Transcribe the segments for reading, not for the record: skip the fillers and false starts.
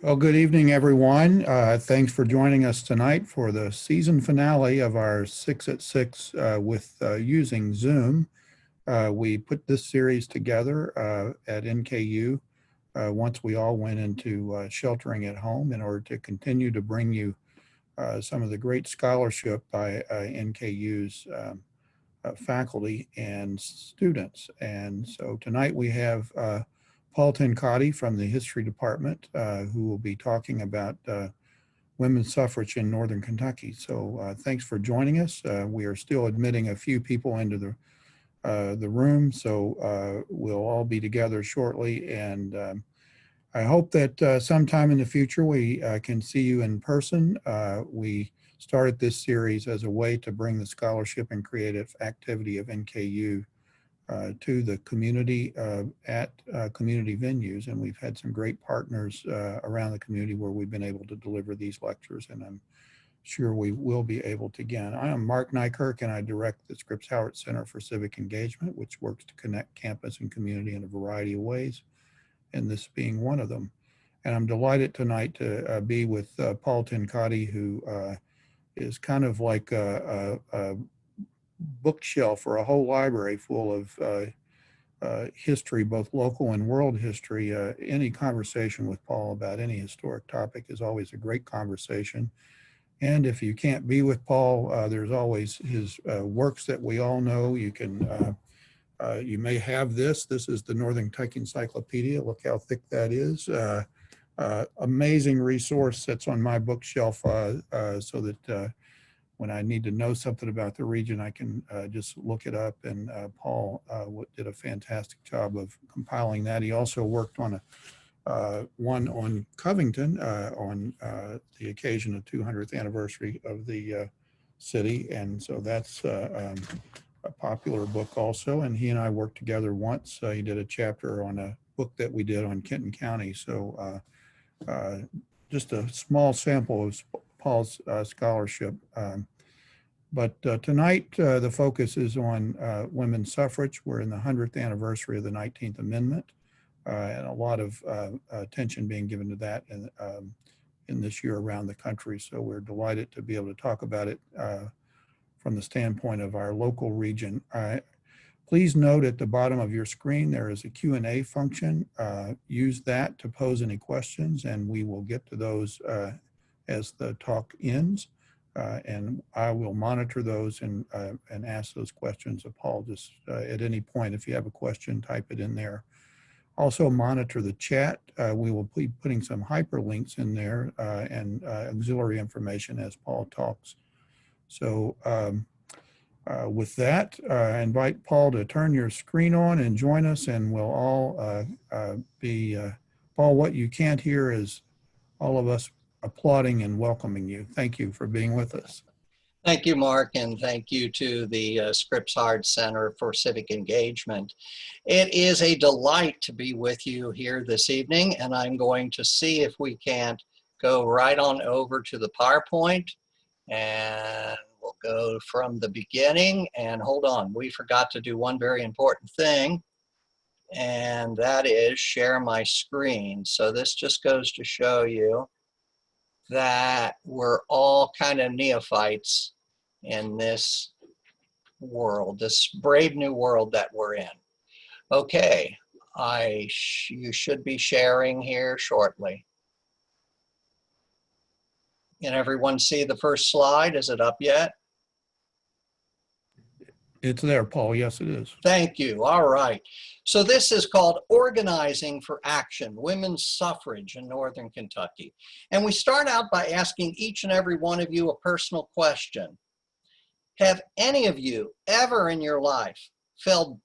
Well, good evening, everyone. Thanks for joining us tonight for the season finale of our 6 at 6 with using Zoom. We put this series together at NKU once we all went into sheltering at home in order to continue to bring you some of the great scholarship by NKU's faculty and students. And so tonight we have Paul Tenkotte from the History Department, who will be talking about women's suffrage in Northern Kentucky. So thanks for joining us. We are still admitting a few people into the room, so we'll all be together shortly. And I hope that sometime in the future we can see you in person. We started this series as a way to bring the scholarship and creative activity of NKU to the community at community venues. And we've had some great partners around the community where we've been able to deliver these lectures, and I'm sure we will be able to again. I am Mark Nykirk, and I direct the Scripps Howard Center for Civic Engagement, which works to connect campus and community in a variety of ways, and this being one of them. And I'm delighted tonight to be with Paul Tenkotte, who is kind of like a bookshelf or a whole library full of history, both local and world history. Any conversation with Paul about any historic topic is always a great conversation. And if you can't be with Paul, there's always his works that we all know. You can, you may have this. This is the Northern Kentucky Encyclopedia. Look how thick that is. Amazing resource that's on my bookshelf so that when I need to know something about the region, I can just look it up. And Paul did a fantastic job of compiling that. He also worked on one on Covington on the occasion of 200th anniversary of the city. And so that's a popular book also. And he and I worked together once. He did a chapter on a book that we did on Kenton County. So just a small sample of Paul's scholarship. But tonight, the focus is on women's suffrage. We're in the 100th anniversary of the 19th Amendment, and a lot of attention being given to that in this year around the country. So we're delighted to be able to talk about it from the standpoint of our local region. Please note at the bottom of your screen, there is a Q&A function. Use that to pose any questions, and we will get to those as the talk ends. And I will monitor those and ask those questions of Paul. Just at any point, if you have a question, type it in there. Also monitor the chat. We will be putting some hyperlinks in there and auxiliary information as Paul talks. So with that, I invite Paul to turn your screen on and join us, and we'll all be, Paul, what you can't hear is all of us applauding and welcoming you. Thank you for being with us. Thank you, Mark, and thank you to the Scripps Howard Center for Civic Engagement. It is a delight to be with you here this evening, and I'm going to see if we can't go right on over to the PowerPoint, and we'll go from the beginning. And hold on, we forgot to do one very important thing, and that is share my screen. So this just goes to show you that we're all kind of neophytes in this world, this brave new world that we're in. Okay, you should be sharing here shortly. Can everyone see the first slide? Is it up yet? It's there, Paul. Yes, it is. Thank you. All right. So this is called Organizing for Action, Women's Suffrage in Northern Kentucky. And we start out by asking each and every one of you a personal question. Have any of you ever in your life felt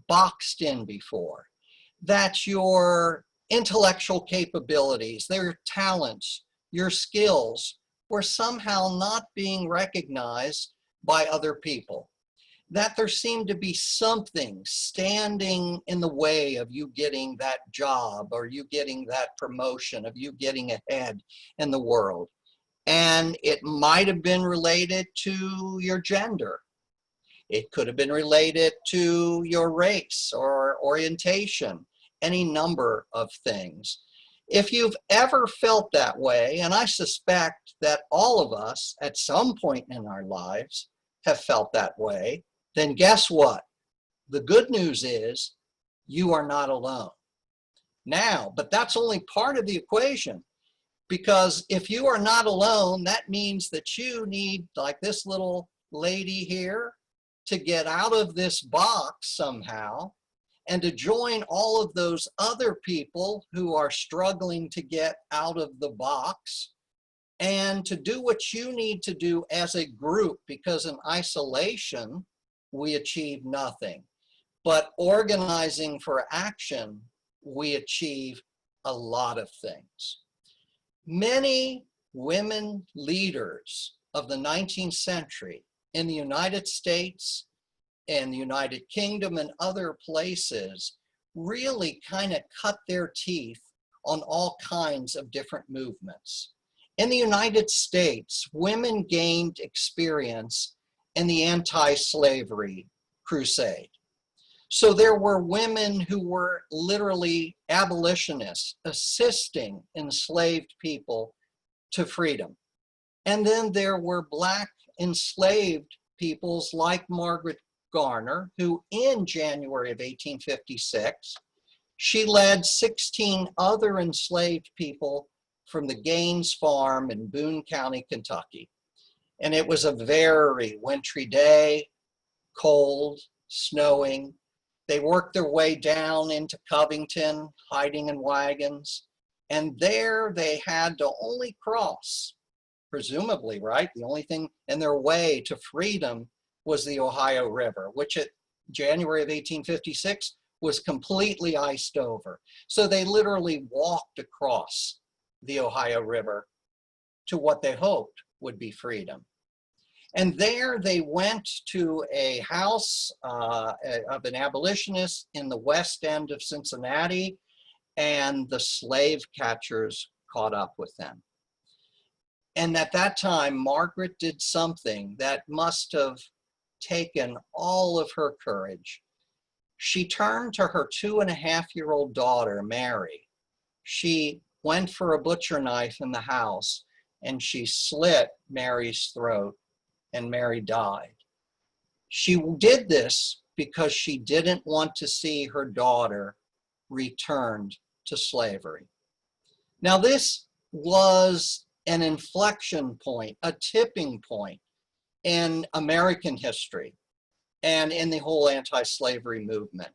boxed in before? That your intellectual capabilities, their talents, your skills were somehow not being recognized by other people? That there seemed to be something standing in the way of you getting that job, or you getting that promotion, of you getting ahead in the world. And it might have been related to your gender. It could have been related to your race or orientation, any number of things. If you've ever felt that way, and I suspect that all of us at some point in our lives have felt that way, then guess what? The good news is you are not alone. Now, but that's only part of the equation, because if you are not alone, that means that you need, like this little lady here, to get out of this box somehow and to join all of those other people who are struggling to get out of the box, and to do what you need to do as a group, because in isolation, we achieve nothing. But organizing for action, we achieve a lot of things. Many women leaders of the 19th century in the United States and the United Kingdom and other places really kind of cut their teeth on all kinds of different movements. In the United States, women gained experience in the anti-slavery crusade. So there were women who were literally abolitionists, assisting enslaved people to freedom. And then there were Black enslaved peoples like Margaret Garner, who in January of 1856, she led 16 other enslaved people from the Gaines Farm in Boone County, Kentucky. And it was a very wintry day, cold, snowing. They worked their way down into Covington, hiding in wagons. And there they had to only cross, presumably, right? The only thing in their way to freedom was the Ohio River, which at January of 1856 was completely iced over. So they literally walked across the Ohio River to what they hoped would be freedom. And there they went to a house of an abolitionist in the west end of Cincinnati, and the slave catchers caught up with them. And at that time, Margaret did something that must have taken all of her courage. She turned to her 2.5-year-old daughter, Mary. She went for a butcher knife in the house, and she slit Mary's throat, and Mary died. She did this because she didn't want to see her daughter returned to slavery. Now, this was an inflection point, a tipping point in American history and in the whole anti-slavery movement.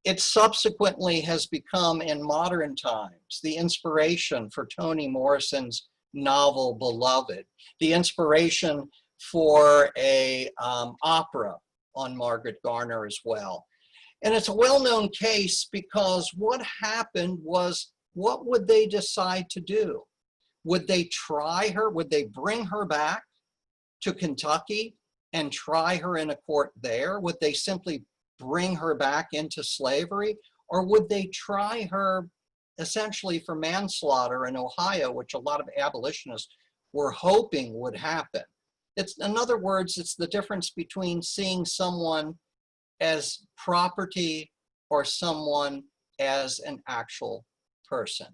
It subsequently has become, in modern times, the inspiration for Toni Morrison's novel Beloved, the inspiration for a opera on Margaret Garner as well. And it's a well-known case because what happened was, what would they decide to do? Would they try her? Would they bring her back to Kentucky and try her in a court there? Would they simply bring her back into slavery? Or would they try her essentially for manslaughter in Ohio, which a lot of abolitionists were hoping would happen? In other words, it's the difference between seeing someone as property or someone as an actual person.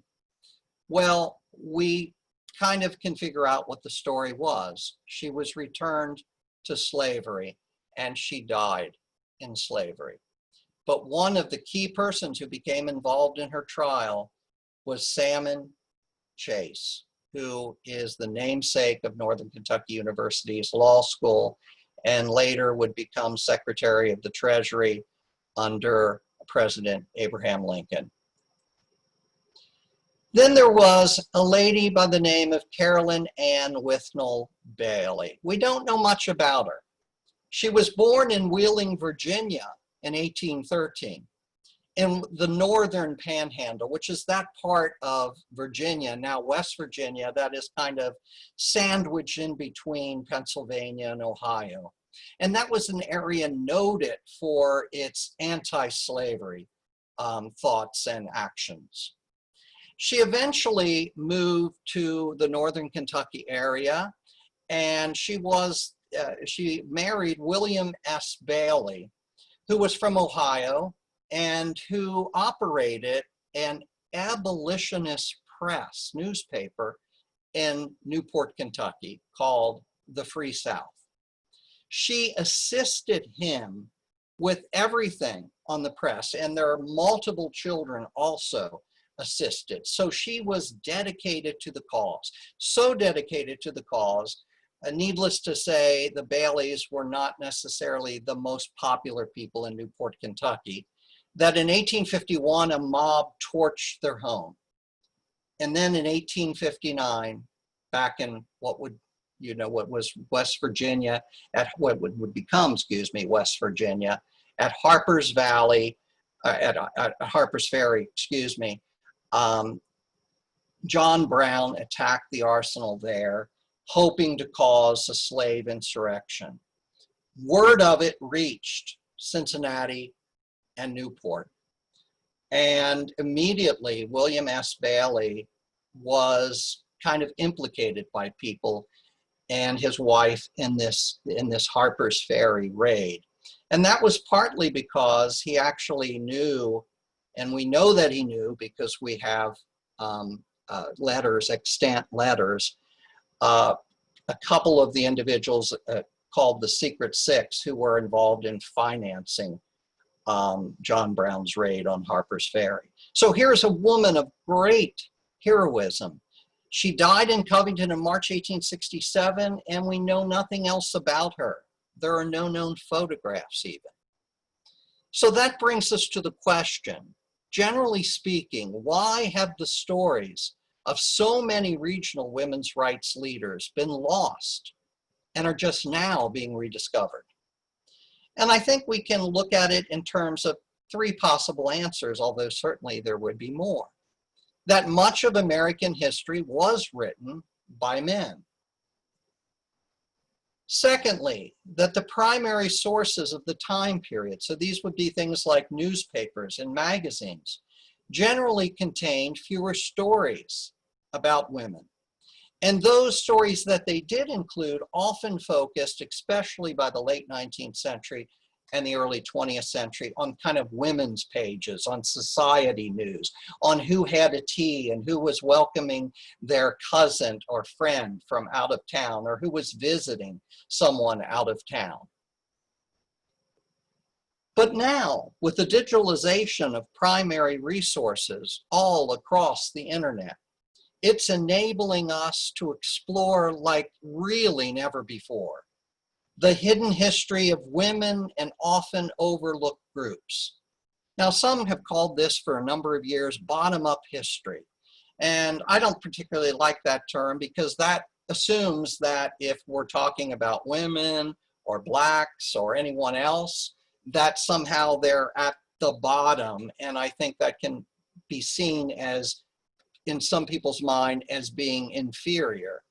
Well, we kind of can figure out what the story was. She was returned to slavery and she died in slavery. But one of the key persons who became involved in her trial was Salmon Chase, who is the namesake of Northern Kentucky University's law school, and later would become Secretary of the Treasury under President Abraham Lincoln. Then there was a lady by the name of Carolyn Ann Withnell Bailey. We don't know much about her. She was born in Wheeling, Virginia in 1813. In the northern panhandle, which is that part of Virginia, now West Virginia, that is kind of sandwiched in between Pennsylvania and Ohio. And that was an area noted for its anti-slavery thoughts and actions. She eventually moved to the northern Kentucky area, and she married William S. Bailey, who was from Ohio, and who operated an abolitionist press newspaper in Newport, Kentucky called the Free South. She assisted him with everything on the press, and there are multiple children also assisted. So she was dedicated to the cause, so dedicated to the cause. Needless to say, the Baileys were not necessarily the most popular people in Newport, Kentucky, that in 1851, a mob torched their home. And then in 1859, back in what would, what was West Virginia, at what would become, West Virginia, at Harper's Valley, at Harper's Ferry, John Brown attacked the arsenal there, hoping to cause a slave insurrection. Word of it reached Cincinnati and Newport. And immediately, William S. Bailey was kind of implicated by people and his wife in this Harper's Ferry raid. And that was partly because he actually knew, and we know that he knew because we have letters, extant letters, a couple of the individuals called the Secret Six who were involved in financing John Brown's raid on Harper's Ferry. So here's a woman of great heroism. She died in Covington in March 1867, and we know nothing else about her. There are no known photographs even. So that brings us to the question, generally speaking, why have the stories of so many regional women's rights leaders been lost and are just now being rediscovered? And I think we can look at it in terms of three possible answers, although certainly there would be more. That much of American history was written by men. Secondly, that the primary sources of the time period, so these would be things like newspapers and magazines, generally contained fewer stories about women. And those stories that they did include often focused, especially by the late 19th century and the early 20th century, on kind of women's pages, on society news, on who had a tea and who was welcoming their cousin or friend from out of town, or who was visiting someone out of town. But now, with the digitalization of primary resources all across the internet, it's enabling us to explore like really never before the hidden history of women and often overlooked groups. Now, some have called this for a number of years bottom-up history. And I don't particularly like that term because that assumes that if we're talking about women or blacks or anyone else, that somehow they're at the bottom. And I think that can be seen as, in some people's mind, as being inferior.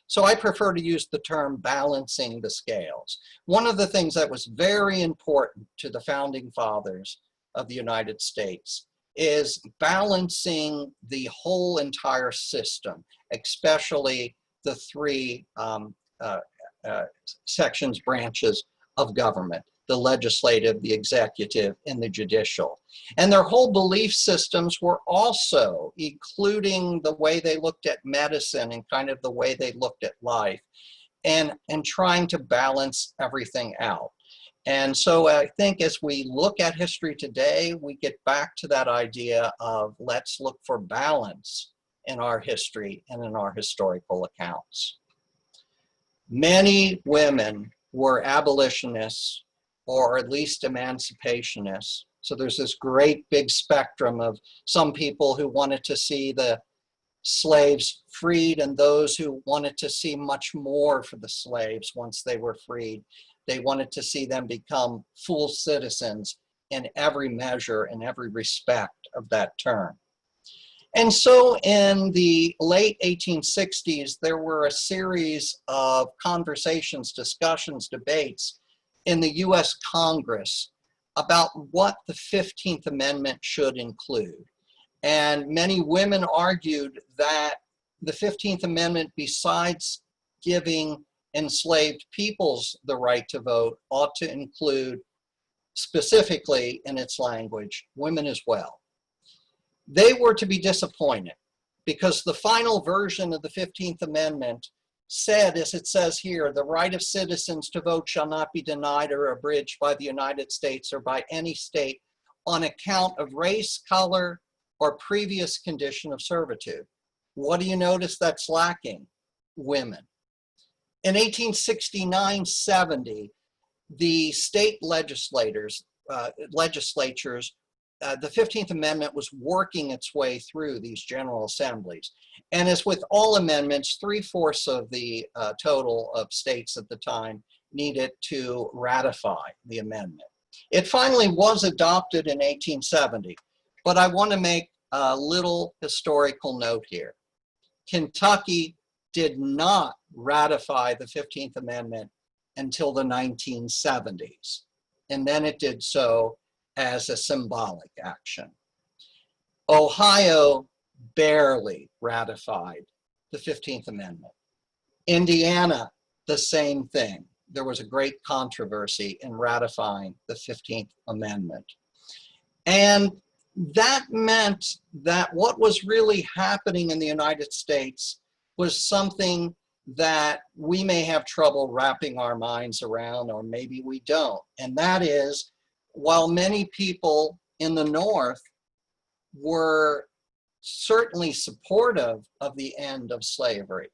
So I prefer to use the term balancing the scales. One of the things that was very important to the founding fathers of the United States is balancing the whole entire system, especially the three branches of government: the legislative, the executive, and the judicial. And their whole belief systems were also, including the way they looked at medicine and kind of the way they looked at life, and trying to balance everything out. And so I think as we look at history today, we get back to that idea of let's look for balance in our history and in our historical accounts. Many women were abolitionists, or at least emancipationists. So there's this great big spectrum of some people who wanted to see the slaves freed and those who wanted to see much more for the slaves once they were freed. They wanted to see them become full citizens in every measure, in every respect of that term. And so in the late 1860s, there were a series of conversations, discussions, debates in the US Congress about what the 15th Amendment should include. And many women argued that the 15th Amendment, besides giving enslaved peoples the right to vote, ought to include, specifically in its language, women as well. They were to be disappointed because the final version of the 15th Amendment said, as it says here, the right of citizens to vote shall not be denied or abridged by the United States or by any state on account of race, color, or previous condition of servitude. What do you notice that's lacking? Women. In 1869-70, the state legislatures, the 15th Amendment was working its way through these general assemblies. And as with all amendments, 3/4 of the total of states at the time needed to ratify the amendment. It finally was adopted in 1870, but I want to make a little historical note here. Kentucky did not ratify the 15th Amendment until the 1970s, and then it did so as a symbolic action. Ohio barely ratified the 15th Amendment. Indiana, the same thing. There was a great controversy in ratifying the 15th Amendment. And that meant that what was really happening in the United States was something that we may have trouble wrapping our minds around, or maybe we don't. And that is, while many people in the North were certainly supportive of the end of slavery,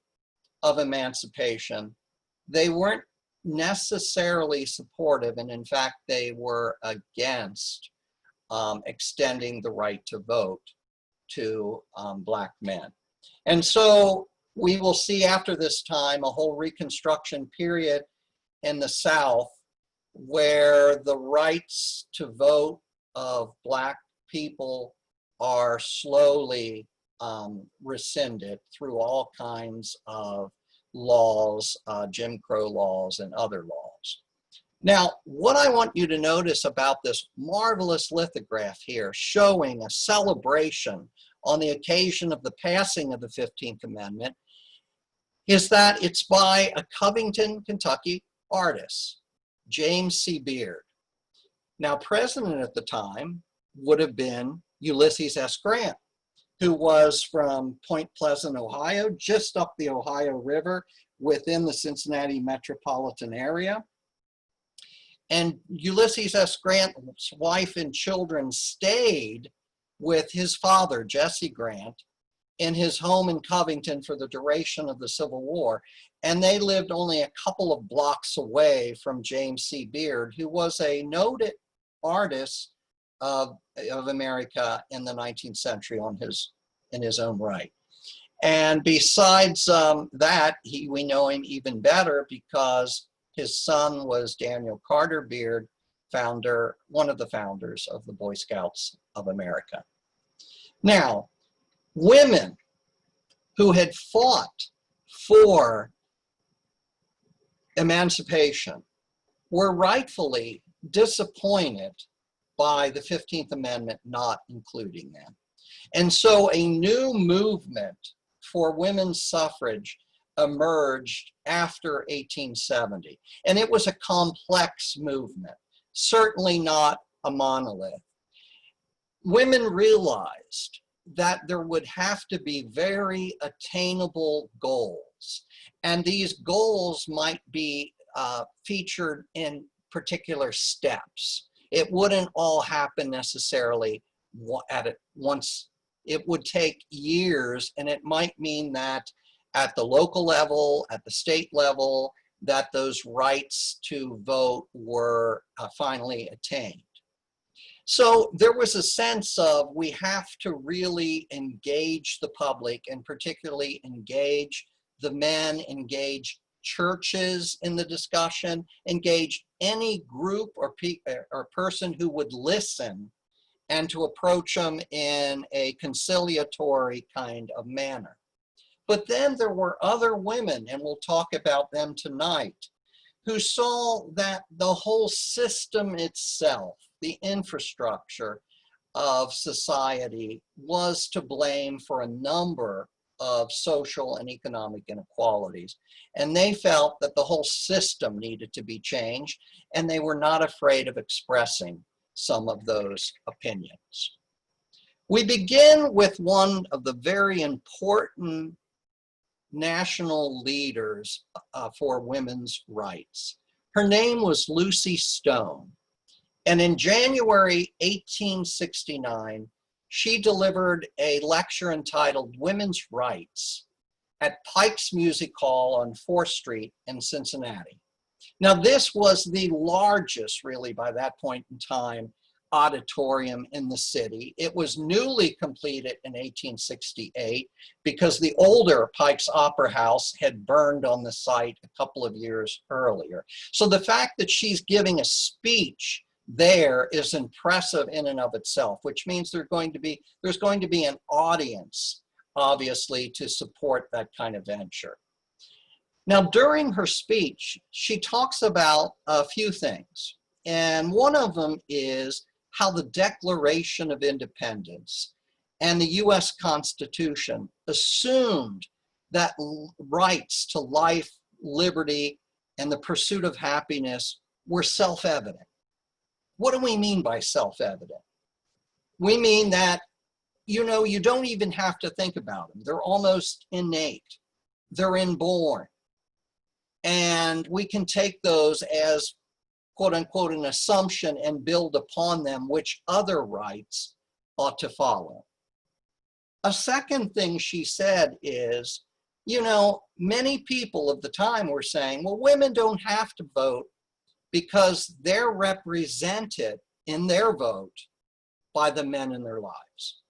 of emancipation, they weren't necessarily supportive, and in fact, they were against extending the right to vote to Black men. And so we will see after this time a whole Reconstruction period in the South where the rights to vote of Black people are slowly rescinded through all kinds of laws, Jim Crow laws and other laws. Now, what I want you to notice about this marvelous lithograph here showing a celebration on the occasion of the passing of the 15th Amendment is that it's by a Covington, Kentucky artist, James C. Beard. Now, president at the time would have been Ulysses S. Grant, who was from Point Pleasant, Ohio, just up the Ohio River within the Cincinnati metropolitan area. And Ulysses S. Grant's wife and children stayed with his father, Jesse Grant, in his home in Covington for the duration of the Civil War. And they lived only a couple of blocks away from James C. Beard, who was a noted artist of America in the 19th century in his own right. And besides that, we know him even better because his son was Daniel Carter Beard, one of the founders of the Boy Scouts of America. Now, women who had fought for emancipation were rightfully disappointed by the 15th Amendment not including them. And so a new movement for women's suffrage emerged after 1870. And it was a complex movement, certainly not a monolith. Women realized that there would have to be very attainable goals. And these goals might be featured in particular steps. It wouldn't all happen necessarily at once. It would take years, and it might mean that at the local level, at the state level, that those rights to vote were finally attained. So there was a sense of we have to really engage the public, and particularly engage the men, engage churches in the discussion, engage any group or person who would listen, and to approach them in a conciliatory kind of manner. But then there were other women, and we'll talk about them tonight, who saw that the whole system itself, the infrastructure of society, was to blame for a number of social and economic inequalities. And they felt that the whole system needed to be changed, and they were not afraid of expressing some of those opinions. We begin with one of the very important national leaders for women's rights. Her name was Lucy Stone. And in January 1869, she delivered a lecture entitled Women's Rights at Pike's Music Hall on 4th Street in Cincinnati. Now, this was the largest, really, by that point in time, auditorium in the city. It was newly completed in 1868 because the older Pike's Opera House had burned on the site a couple of years earlier. So the fact that she's giving a speech there is impressive in and of itself, which means there's going to be an audience, obviously, to support that kind of venture. Now, during her speech, she talks about a few things, and one of them is how the Declaration of Independence and the U.S. Constitution assumed that rights to life, liberty, and the pursuit of happiness were self-evident. What do we mean by self-evident? We mean that, you know, you don't even have to think about them. They're almost innate. They're inborn. And we can take those as, quote unquote, an assumption and build upon them which other rights ought to follow. A second thing she said is, you know, many people of the time were saying, well, women don't have to vote because they're represented in their vote by the men in their lives.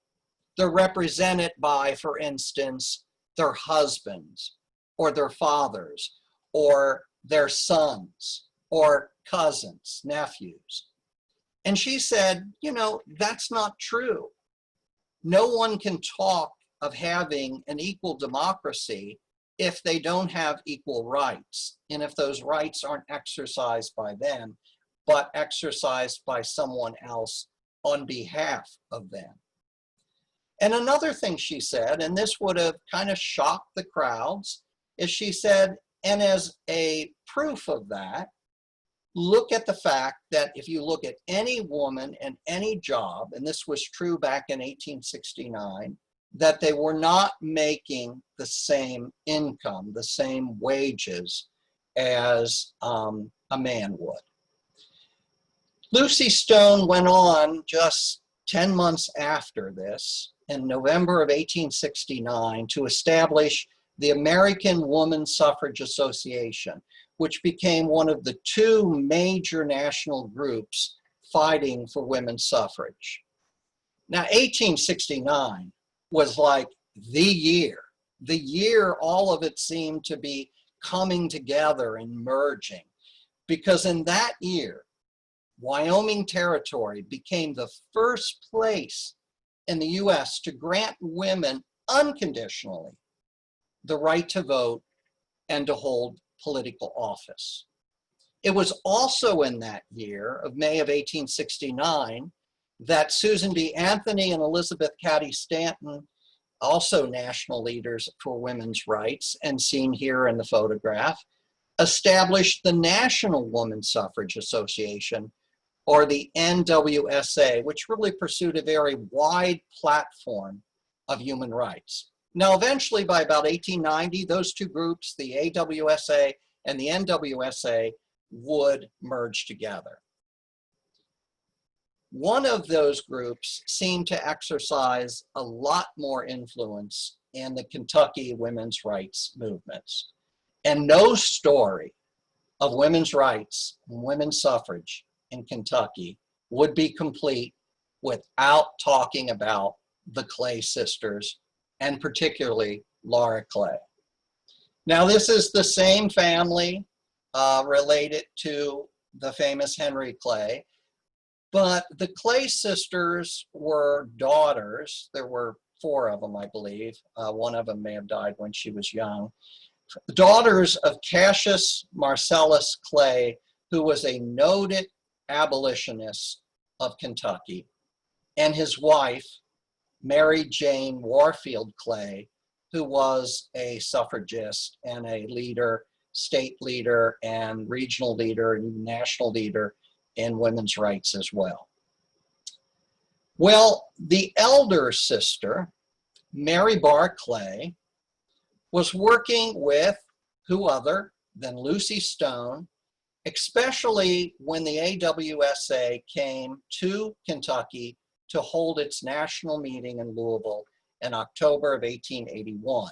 They're represented by, for instance, their husbands or their fathers or their sons or cousins, nephews. And she said, you know, that's not true. No one can talk of having an equal democracy if they don't have equal rights, and if those rights aren't exercised by them, but exercised by someone else on behalf of them. And another thing she said, and this would have kind of shocked the crowds, is she said, and as a proof of that, look at the fact that if you look at any woman and any job, and this was true back in 1869, that they were not making the same income, the same wages as a man would. Lucy Stone went on just 10 months after this, in November of 1869, to establish the American Woman Suffrage Association, which became one of the two major national groups fighting for women's suffrage. Now, 1869 was like the year all of it seemed to be coming together and merging, because in that year, Wyoming Territory became the first place in the US to grant women unconditionally the right to vote and to hold political office. It was also in that year of May of 1869 that Susan B. Anthony and Elizabeth Cady Stanton, also national leaders for women's rights and seen here in the photograph, established the National Woman Suffrage Association, or the NWSA, which really pursued a very wide platform of human rights. Now, eventually, by about 1890, those two groups, the AWSA and the NWSA, would merge together. One of those groups seemed to exercise a lot more influence in the Kentucky women's rights movements. And no story of women's rights and women's suffrage in Kentucky would be complete without talking about the Clay sisters, and particularly Laura Clay. Now, this is the same family related to the famous Henry Clay, but the Clay sisters were daughters. There were 4 of them, I believe. One of them may have died when she was young. Daughters of Cassius Marcellus Clay, who was a noted abolitionist of Kentucky, and his wife, Mary Jane Warfield Clay, who was a suffragist and a leader, state leader and regional leader and national leader in women's rights as well. Well, the elder sister, Mary Barr Clay, was working with who other than Lucy Stone, especially when the AWSA came to Kentucky to hold its national meeting in Louisville in October of 1881.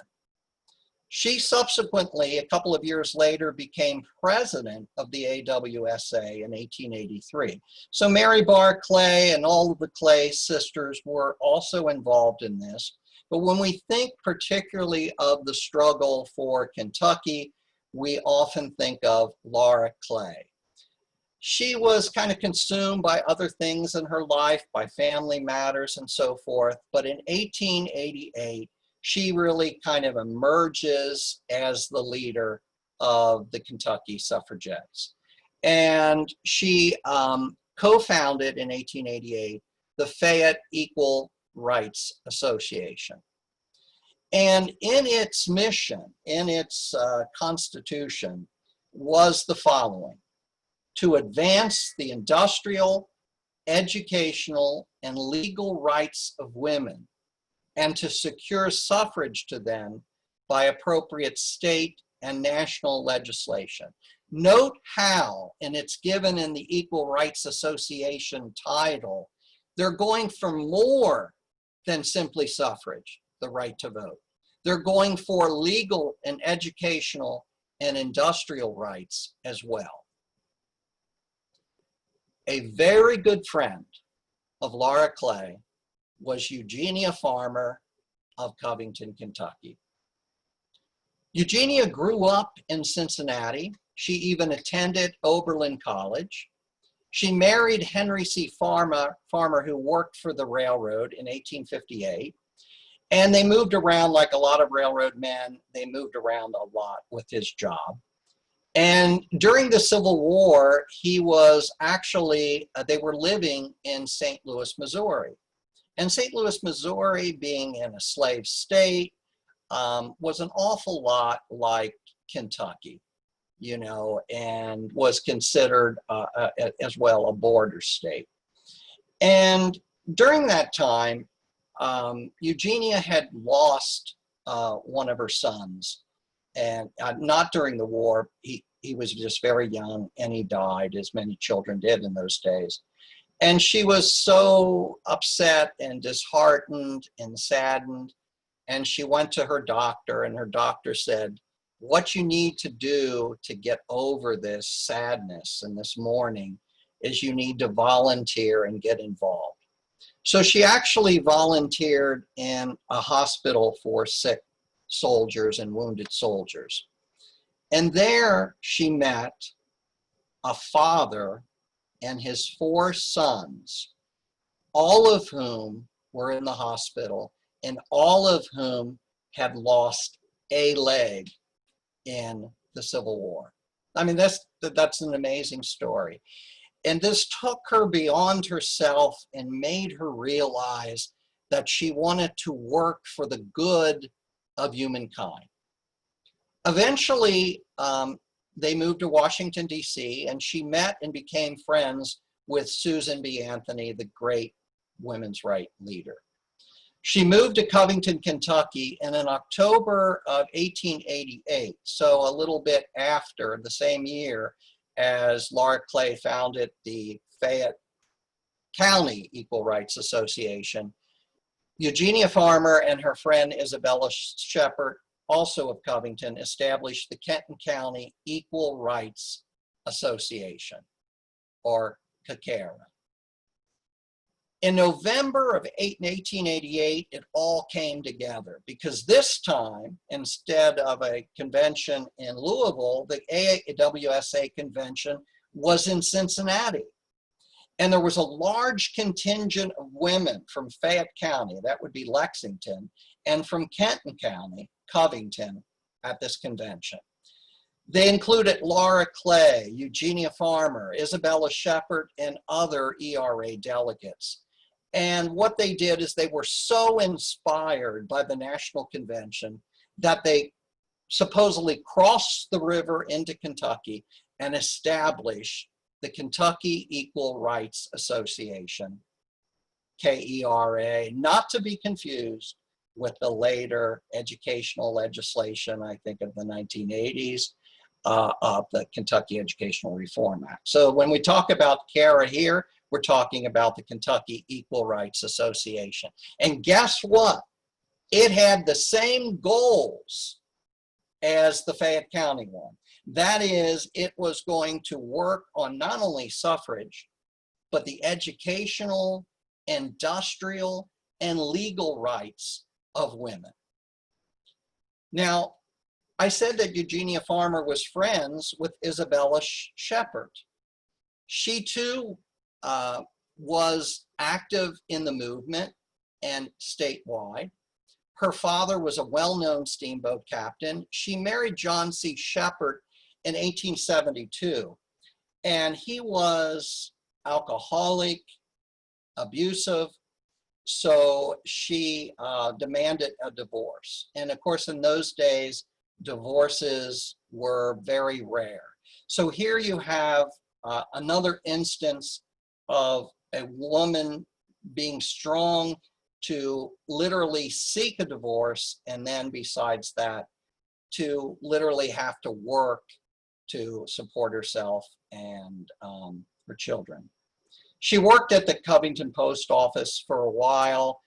She subsequently, a couple of years later, became president of the AWSA in 1883. So Mary Barr Clay and all of the Clay sisters were also involved in this. But when we think particularly of the struggle for Kentucky, we often think of Laura Clay. She was kind of consumed by other things in her life, by family matters and so forth. But in 1888, she really kind of emerges as the leader of the Kentucky suffragettes. And she co-founded in 1888 the Fayette Equal Rights Association. And in its mission, in its constitution, was the following: to advance the industrial, educational, and legal rights of women, and to secure suffrage to them by appropriate state and national legislation. Note how, and it's given in the Equal Rights Association title, they're going for more than simply suffrage, the right to vote. They're going for legal and educational and industrial rights as well. A very good friend of Laura Clay was Eugenia Farmer of Covington, Kentucky. Eugenia grew up in Cincinnati. She even attended Oberlin College. She married Henry C. Farmer, who worked for the railroad in 1858. And they moved around like a lot of railroad men. They moved around a lot with his job. And during the Civil War, he was actually, they were living in St. Louis, Missouri. And St. Louis, Missouri, being in a slave state, was an awful lot like Kentucky, you know, and was considered as well a border state. And during that time, Eugenia had lost one of her sons, and not during the war. He was just very young, and he died, as many children did in those days. And she was so upset and disheartened and saddened. And she went to her doctor, and her doctor said, what you need to do to get over this sadness and this mourning is you need to volunteer and get involved. So she actually volunteered in a hospital for sick soldiers and wounded soldiers. And there she met a father and his 4 sons, all of whom were in the hospital and all of whom had lost a leg in the Civil War. I mean, that's an amazing story. And this took her beyond herself and made her realize that she wanted to work for the good of humankind. Eventually, they moved to Washington, D.C., and she met and became friends with Susan B. Anthony, the great women's rights leader. She moved to Covington, Kentucky, and in October of 1888, so a little bit after the same year as Laura Clay founded the Fayette County Equal Rights Association, Eugenia Farmer and her friend Isabella Shepard, also of Covington, established the Kenton County Equal Rights Association, or KKERA. In November of 1888, it all came together, because this time, instead of a convention in Louisville, the AWSA convention was in Cincinnati. And there was a large contingent of women from Fayette County, that would be Lexington, and from Kenton County, Covington, at this convention. They included Laura Clay, Eugenia Farmer, Isabella Shepard, and other ERA delegates. And what they did is they were so inspired by the National Convention that they supposedly crossed the river into Kentucky and established the Kentucky Equal Rights Association, K-E-R-A, not to be confused with the later educational legislation, I think of the 1980s, of the Kentucky Educational Reform Act. So when we talk about KERA here, we're talking about the Kentucky Equal Rights Association. And guess what? It had the same goals as the Fayette County one. That is, it was going to work on not only suffrage, but the educational, industrial, and legal rights of women. Now, I said that Eugenia Farmer was friends with Isabella Shepard. She too was active in the movement and statewide. Her father was a well-known steamboat captain. She married John C. Shepard in 1872, and he was alcoholic, abusive, so she demanded a divorce. And of course, in those days, divorces were very rare. So here you have another instance of a woman being strong to literally seek a divorce, and then besides that, to literally have to work to support herself and her children. She worked at the Covington post office for a while,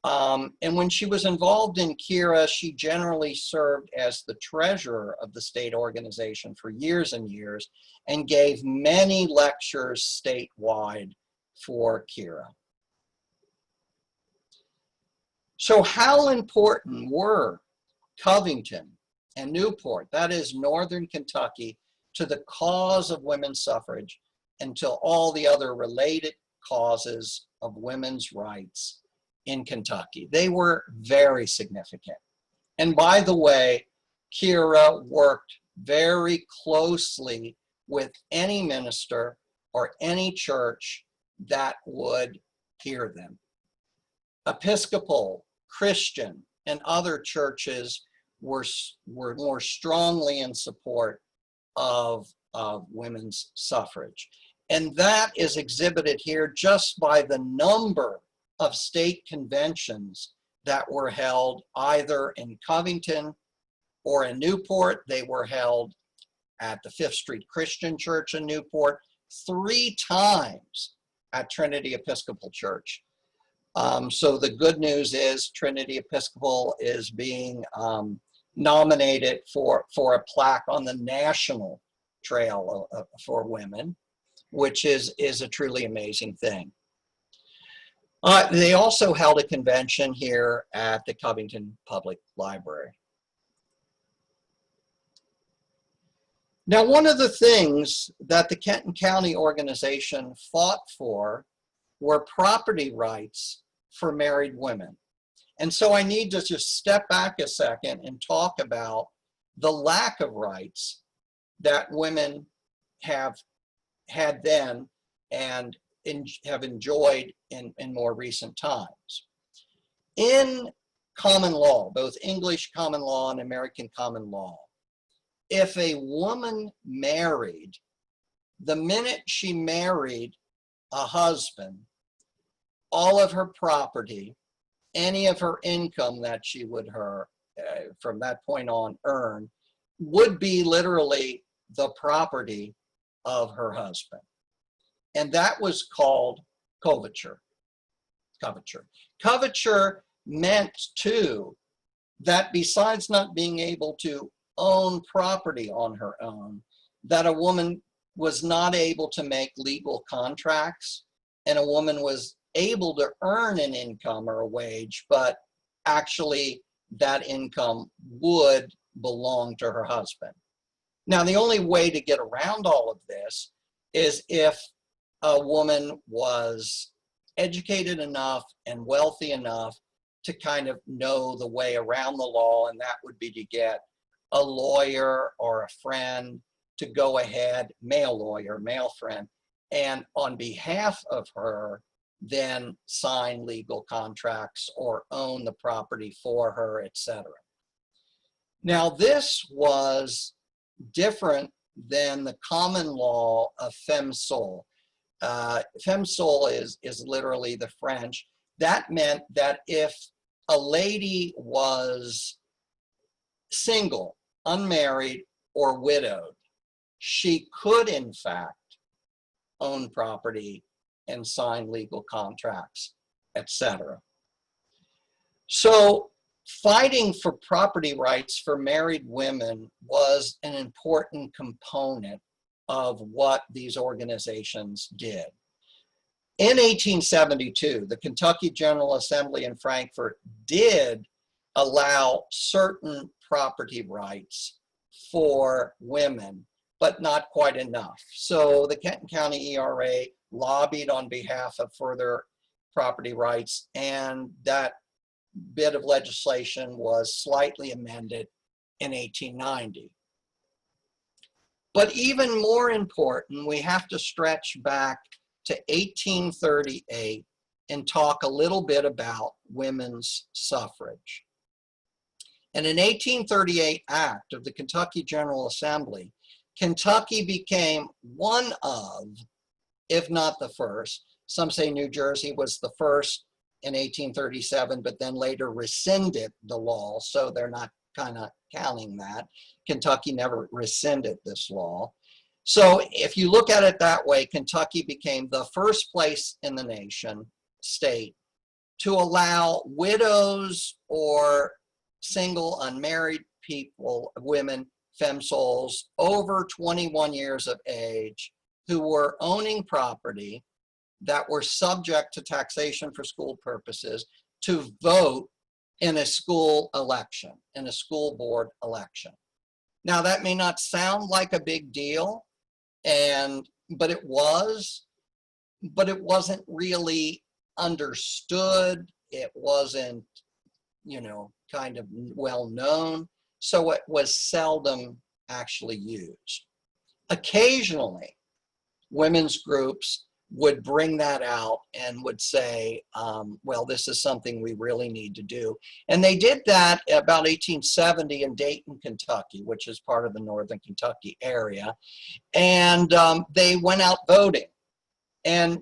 and when she was involved in KERA, she generally served as the treasurer of the state organization for years and years, and gave many lectures statewide for KERA. So how important were Covington and Newport, that is Northern Kentucky, to the cause of women's suffrage and to all the other related causes of women's rights in Kentucky? They were very significant. And by the way, KERA worked very closely with any minister or any church that would hear them. Episcopal, Christian, and other churches were more strongly in support of women's suffrage. And that is exhibited here just by the number of state conventions that were held either in Covington or in Newport. They were held at the Fifth Street Christian Church in Newport, 3 times at Trinity Episcopal Church. So the good news is Trinity Episcopal is being nominated for a plaque on the National Trail for Women, which is a truly amazing thing. They also held a convention here at the Covington Public Library. Now, one of the things that the Kenton County organization fought for were property rights for married women. And so I need to just step back a second and talk about the lack of rights that women have had then and have enjoyed in more recent times. In common law, both English common law and American common law, if a woman married, the minute she married a husband, all of her property, any of her income that she would from that point on earn, would be literally the property of her husband. And that was called coverture. Coverture meant too that besides not being able to own property on her own, that a woman was not able to make legal contracts, and a woman was able to earn an income or a wage, but actually that income would belong to her husband. Now, the only way to get around all of this is if a woman was educated enough and wealthy enough to kind of know the way around the law, and that would be to get a lawyer or a friend to go ahead, male lawyer, male friend, and on behalf of her, then sign legal contracts or own the property for her, etc. Now, this was different than the common law of femme sole. Femme sole is literally the French. That meant that if a lady was single, unmarried, or widowed, she could in fact own property and sign legal contracts, etc. So fighting for property rights for married women was an important component of what these organizations did. In 1872, the Kentucky General Assembly in Frankfort did allow certain property rights for women, but not quite enough. So the Kenton County ERA lobbied on behalf of further property rights, and that bit of legislation was slightly amended in 1890. But even more important, we have to stretch back to 1838 and talk a little bit about women's suffrage. In an 1838 act of the Kentucky General Assembly, Kentucky became one of, if not the first, some say New Jersey was the first in 1837, but then later rescinded the law, so they're not kind of counting that. Kentucky never rescinded this law. So if you look at it that way, Kentucky became the first place in the nation, state, to allow widows or single unmarried people, women, femsols over 21 years of age who were owning property that were subject to taxation for school purposes to vote in a school election, in a school board election. Now that may not sound like a big deal, but it wasn't really understood. It wasn't, kind of well known. So it was seldom actually used. Occasionally, women's groups would bring that out and would say, well, this is something we really need to do. And they did that about 1870 in Dayton, Kentucky, which is part of the Northern Kentucky area. And they went out voting. And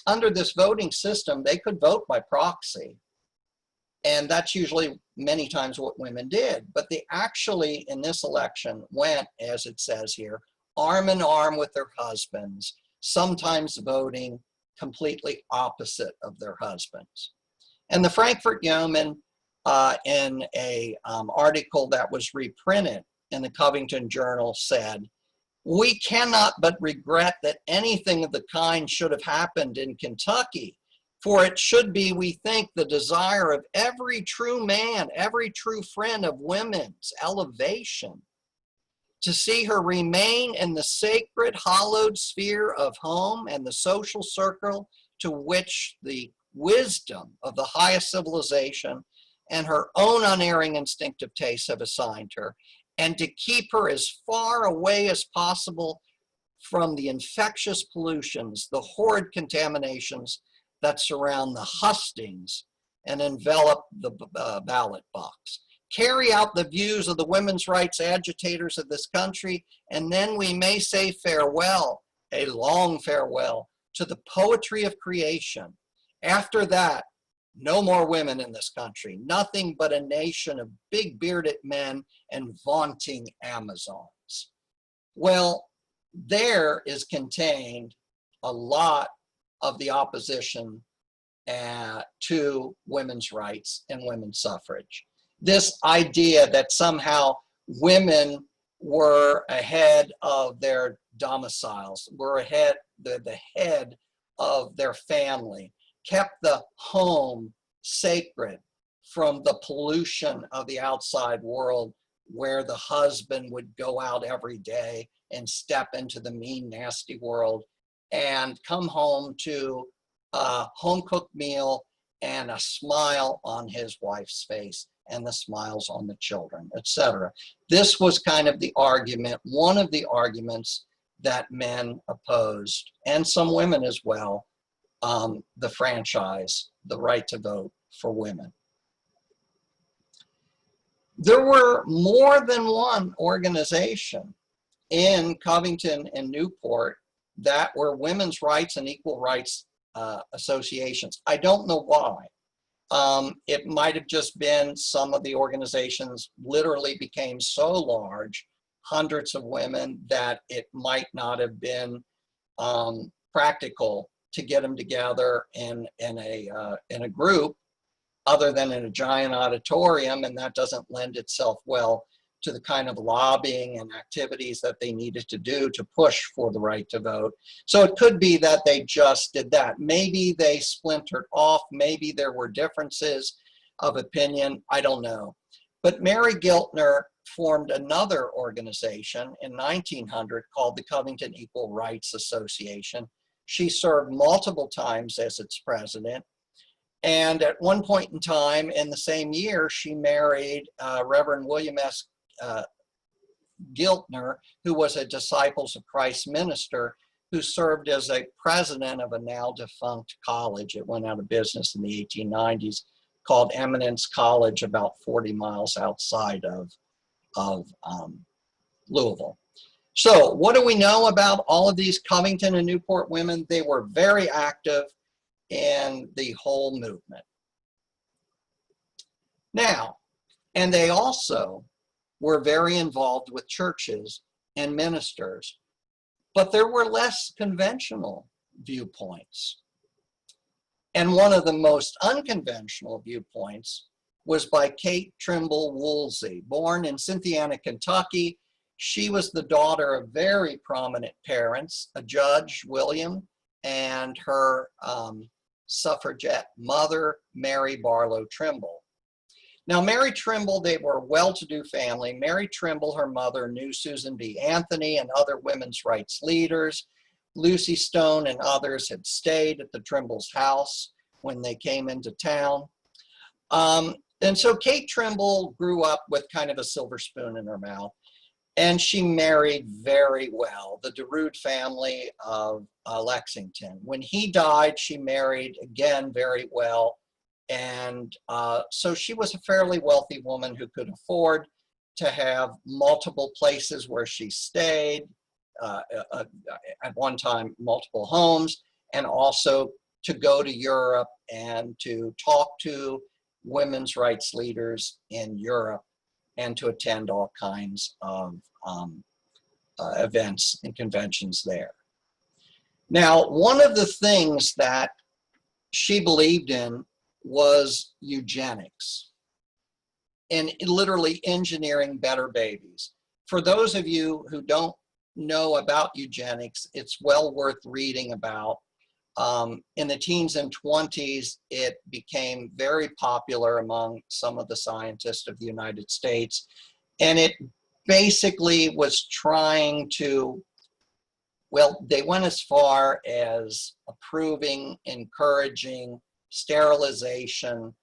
under this voting system, they could vote by proxy. And that's usually many times what women did. But they actually, in this election, went, as it says here, arm in arm with their husbands, sometimes voting completely opposite of their husbands. And the Frankfort Yeoman, in an article that was reprinted in the Covington Journal, said, "We cannot but regret that anything of the kind should have happened in Kentucky, for it should be, we think, the desire of every true man, every true friend of women's elevation, to see her remain in the sacred, hallowed sphere of home and the social circle to which the wisdom of the highest civilization and her own unerring instinctive tastes have assigned her, and to keep her as far away as possible from the infectious pollutions, the horrid contaminations that surround the hustings and envelop the ballot box. Carry out the views of the women's rights agitators of this country, and then we may say farewell, a long farewell, to the poetry of creation. After that, no more women in this country, nothing but a nation of big bearded men and vaunting Amazons." Well, there is contained a lot of the opposition to women's rights and women's suffrage. This idea that somehow women were ahead of their domiciles, were the head of their family, kept the home sacred from the pollution of the outside world, where the husband would go out every day and step into the mean, nasty world and come home to a home-cooked meal and a smile on his wife's face and the smiles on the children, etc. This was kind of the argument, one of the arguments that men opposed, and some women as well, the franchise, the right to vote for women. There were more than one organization in Covington and Newport that were women's rights and equal rights associations. I don't know why. It might have just been some of the organizations literally became so large, hundreds of women, that it might not have been practical to get them together in a group other than in a giant auditorium, and that doesn't lend itself well to the kind of lobbying and activities that they needed to do to push for the right to vote. So it could be that they just did that. Maybe they splintered off, maybe there were differences of opinion, I don't know. But Mary Giltner formed another organization in 1900 called the Covington Equal Rights Association. She served multiple times as its president. And at one point in time in the same year, she married Reverend William S. Giltner, who was a Disciples of Christ minister who served as a president of a now defunct college. It went out of business in the 1890s, called Eminence College, about 40 miles outside of Louisville. So what do we know about all of these Covington and Newport women? They were very active in the whole movement. Now, and they also were very involved with churches and ministers, but there were less conventional viewpoints. And one of the most unconventional viewpoints was by Kate Trimble Woolsey, born in Cynthiana, Kentucky. She was the daughter of very prominent parents, a Judge, William, and her suffragette mother, Mary Barlow Trimble. Now, Mary Trimble, they were a well-to-do family. Mary Trimble, her mother, knew Susan B. Anthony and other women's rights leaders. Lucy Stone and others had stayed at the Trimble's house when they came into town. And so Kate Trimble grew up with kind of a silver spoon in her mouth, and she married very well, the DeRude family of Lexington. When he died, she married again very well. And so she was a fairly wealthy woman who could afford to have multiple places where she stayed, at one time, multiple homes, and also to go to Europe and to talk to women's rights leaders in Europe and to attend all kinds of events and conventions there. Now, one of the things that she believed in was eugenics and literally engineering better babies. For those of you who don't know about eugenics, it's well worth reading about. In the teens and 20s, it became very popular among some of the scientists of the United States. And it basically was trying to, well, they went as far as approving, encouraging sterilization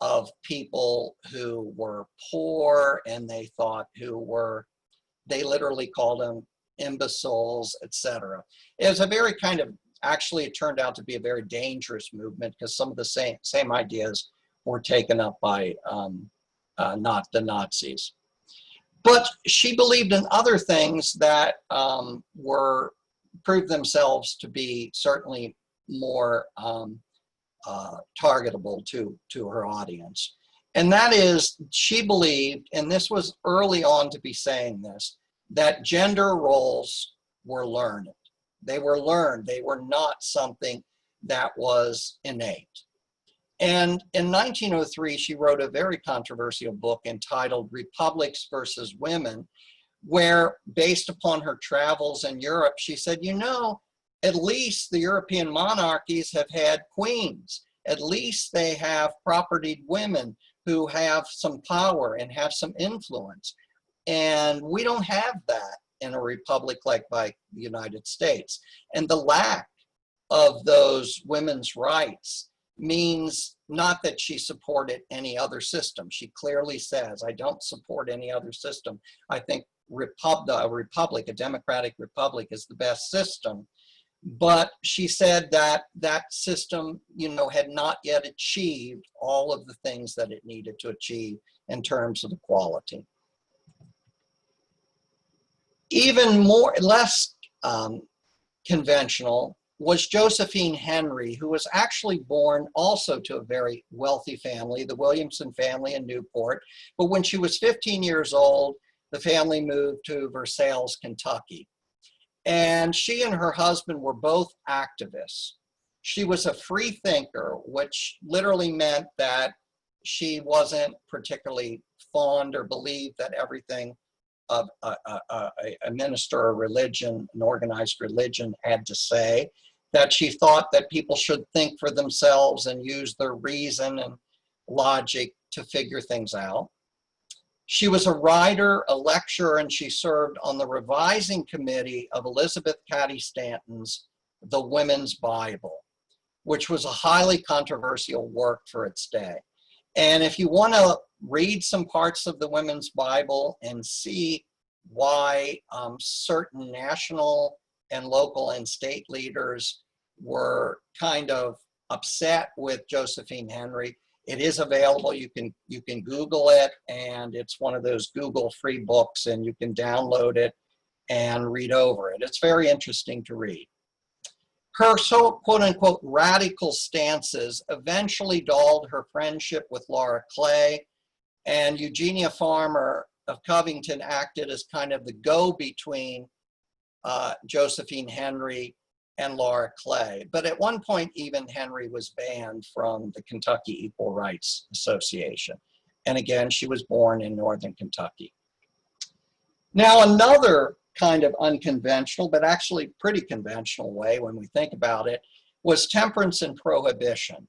of people who were poor, and they thought they literally called them imbeciles, etc. It was a very kind of, actually it turned out to be a very dangerous movement because some of the same ideas were taken up by not the Nazis. But she believed in other things that proved themselves to be certainly more targetable to her audience. And that is, she believed, and this was early on to be saying this, that gender roles were learned. They were learned. They were not something that was innate. And in 1903, she wrote a very controversial book entitled Republics versus Women, where, based upon her travels in Europe, she said, you know, at least the European monarchies have had queens. At least they have propertied women who have some power and have some influence. And we don't have that in a republic like the United States. And the lack of those women's rights means not that she supported any other system. She clearly says, I don't support any other system. I think a democratic republic is the best system. But she said that that system, you know, had not yet achieved all of the things that it needed to achieve in terms of equality. Even less conventional was Josephine Henry, who was actually born also to a very wealthy family, the Williamson family in Newport. But when she was 15 years old, the family moved to Versailles, Kentucky. And she and her husband were both activists. She was a free thinker, which literally meant that she wasn't particularly fond or believed that everything of a minister or religion, an organized religion, had to say, that she thought that people should think for themselves and use their reason and logic to figure things out. She was a writer, a lecturer, and she served on the revising committee of Elizabeth Cady Stanton's The Women's Bible, which was a highly controversial work for its day. And if you want to read some parts of the Women's Bible and see why certain national and local and state leaders were kind of upset with Josephine Henry, it is available. You can Google it, and it's one of those Google free books, and you can download it and read over it. It's very interesting to read. Her quote unquote radical stances eventually dulled her friendship with Laura Clay, and Eugenia Farmer of Covington acted as kind of the go-between Josephine Henry and Laura Clay. But at one point, even Henry was banned from the Kentucky Equal Rights Association. And again, she was born in Northern Kentucky. Now, another kind of unconventional, but actually pretty conventional way when we think about it, was temperance and prohibition.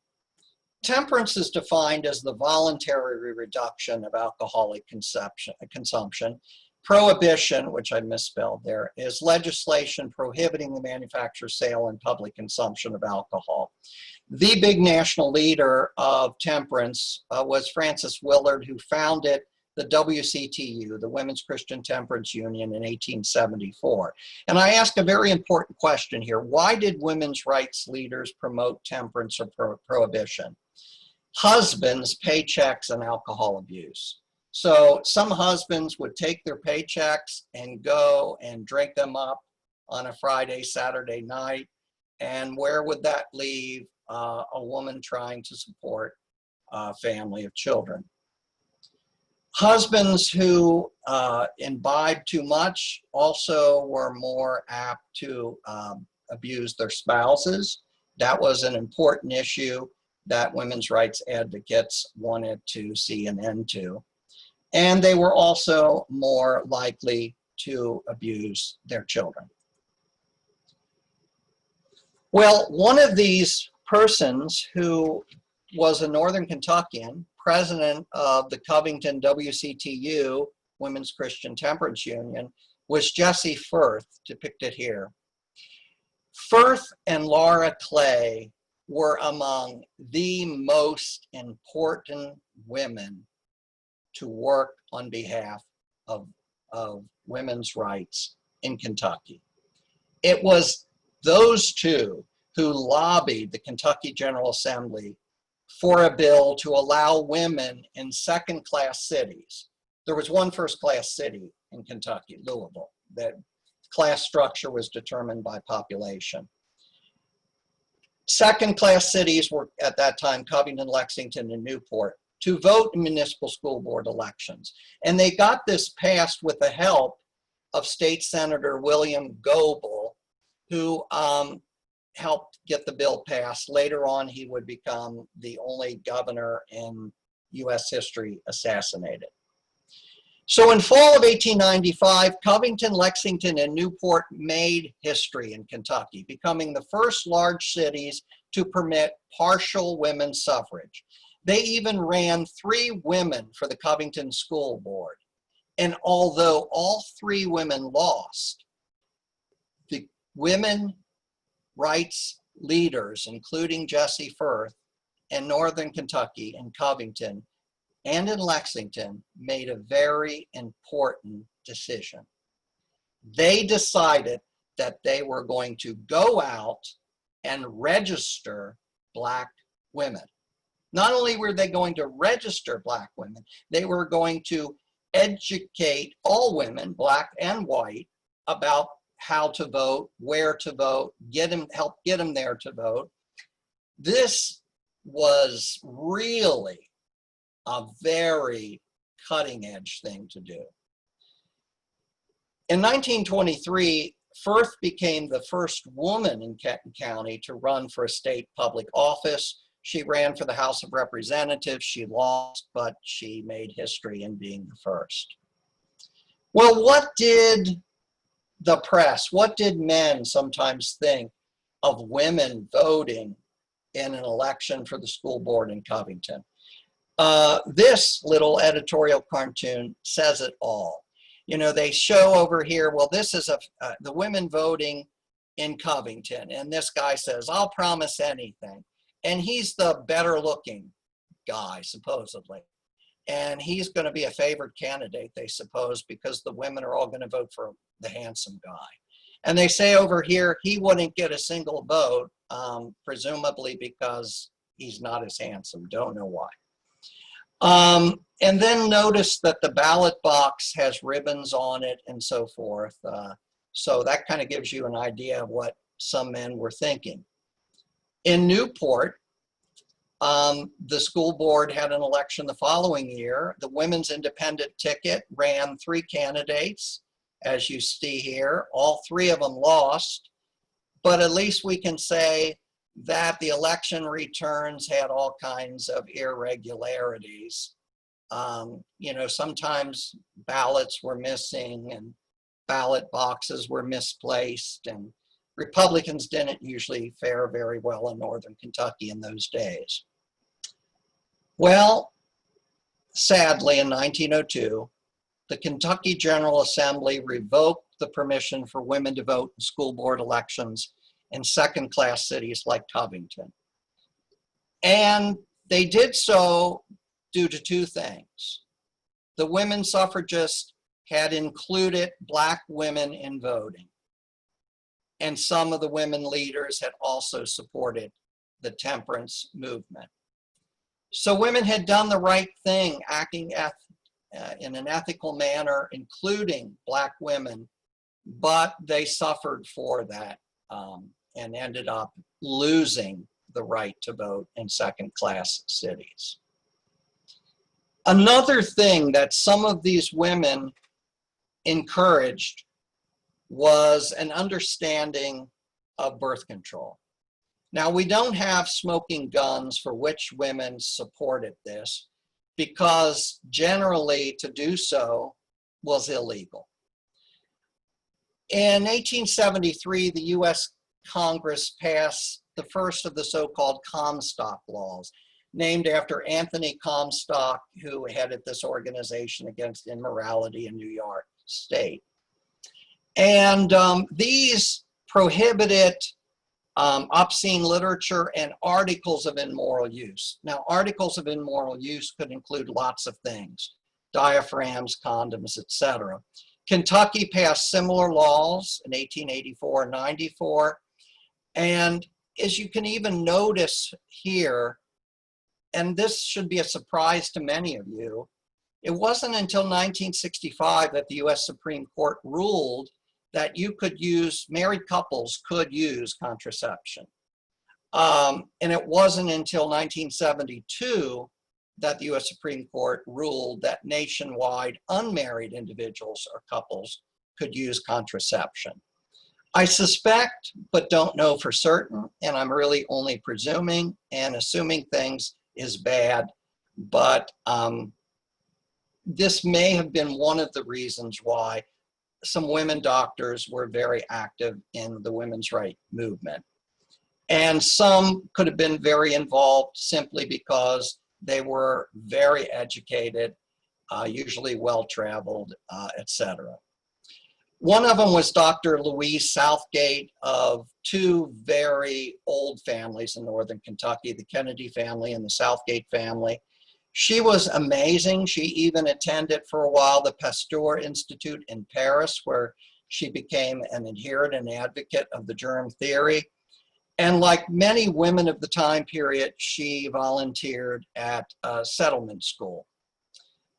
Temperance is defined as the voluntary reduction of alcoholic consumption. Prohibition, which I misspelled there, is legislation prohibiting the manufacture, sale, and public consumption of alcohol. The big national leader of temperance was Frances Willard, who founded the WCTU, the Women's Christian Temperance Union, in 1874. And I ask a very important question here. Why did women's rights leaders promote temperance or prohibition? Husbands, paychecks, and alcohol abuse. So some husbands would take their paychecks and go and drink them up on a Friday, Saturday night. And where would that leave a woman trying to support a family of children? Husbands who imbibed too much also were more apt to abuse their spouses. That was an important issue that women's rights advocates wanted to see an end to. And they were also more likely to abuse their children. Well, one of these persons who was a Northern Kentuckian, president of the Covington WCTU, Women's Christian Temperance Union, was Jessie Firth, depicted here. Firth and Laura Clay were among the most important women to work on behalf of women's rights in Kentucky. It was those two who lobbied the Kentucky General Assembly for a bill to allow women in second-class cities. There was one first-class city in Kentucky, Louisville. That class structure was determined by population. Second-class cities were, at that time, Covington, Lexington, and Newport, to vote in municipal school board elections. And they got this passed with the help of State Senator William Goebel, who helped get the bill passed. Later on, he would become the only governor in US history assassinated. So in fall of 1895, Covington, Lexington, and Newport made history in Kentucky, becoming the first large cities to permit partial women's suffrage. They even ran 3 women for the Covington School Board. And although all 3 women lost, the women rights leaders, including Jessie Firth in Northern Kentucky and Covington and in Lexington, made a very important decision. They decided that they were going to go out and register Black women. Not only were they going to register Black women, they were going to educate all women, Black and white, about how to vote, where to vote, help get them there to vote. This was really a very cutting edge thing to do. In 1923, Firth became the first woman in Kenton County to run for a state public office. She ran for the House of Representatives. She lost, but she made history in being the first. Well, what did the press, what did men sometimes think of women voting in an election for the school board in Covington? This little editorial cartoon says it all. You know, they show over here, well, this is the women voting in Covington. And this guy says, I'll promise anything. And he's the better looking guy, supposedly. And he's going to be a favored candidate, they suppose, because the women are all going to vote for the handsome guy. And they say over here, he wouldn't get a single vote, presumably because he's not as handsome. Don't know why. And then notice that the ballot box has ribbons on it and so forth. So that kind of gives you an idea of what some men were thinking. In Newport, the school board had an election the following year. The women's independent ticket ran 3 candidates, as you see here. All 3 of them lost, but at least we can say that the election returns had all kinds of irregularities. You know, sometimes ballots were missing and ballot boxes were misplaced, and Republicans didn't usually fare very well in Northern Kentucky in those days. Well, sadly, in 1902, the Kentucky General Assembly revoked the permission for women to vote in school board elections in second-class cities like Covington. And they did so due to 2 things. The women suffragists had included Black women in voting, and some of the women leaders had also supported the temperance movement. So women had done the right thing, acting in an ethical manner, including Black women, but they suffered for that and ended up losing the right to vote in second-class cities. Another thing that some of these women encouraged was an understanding of birth control. Now, we don't have smoking guns for which women supported this, because generally to do so was illegal. In 1873, the U.S. Congress passed the first of the so-called Comstock laws, named after Anthony Comstock, who headed this organization against immorality in New York State. And these prohibited obscene literature and articles of immoral use. Now, articles of immoral use could include lots of things: diaphragms, condoms, etc. Kentucky passed similar laws in 1884 and 94. And as you can even notice here, and this should be a surprise to many of you, it wasn't until 1965 that the U.S. Supreme Court ruled that married couples could use contraception. And it wasn't until 1972 that the U.S. Supreme Court ruled that nationwide unmarried individuals or couples could use contraception. I suspect, but don't know for certain, and I'm really only presuming, and assuming things is bad, but this may have been one of the reasons why some women doctors were very active in the women's rights movement. And some could have been very involved simply because they were very educated, usually well-traveled, etc. One of them was Dr. Louise Southgate of 2 very old families in Northern Kentucky, the Kennedy family and the Southgate family. She was amazing. She even attended for a while the Pasteur Institute in Paris, where she became an adherent and advocate of the germ theory. And like many women of the time period, she volunteered at a settlement school.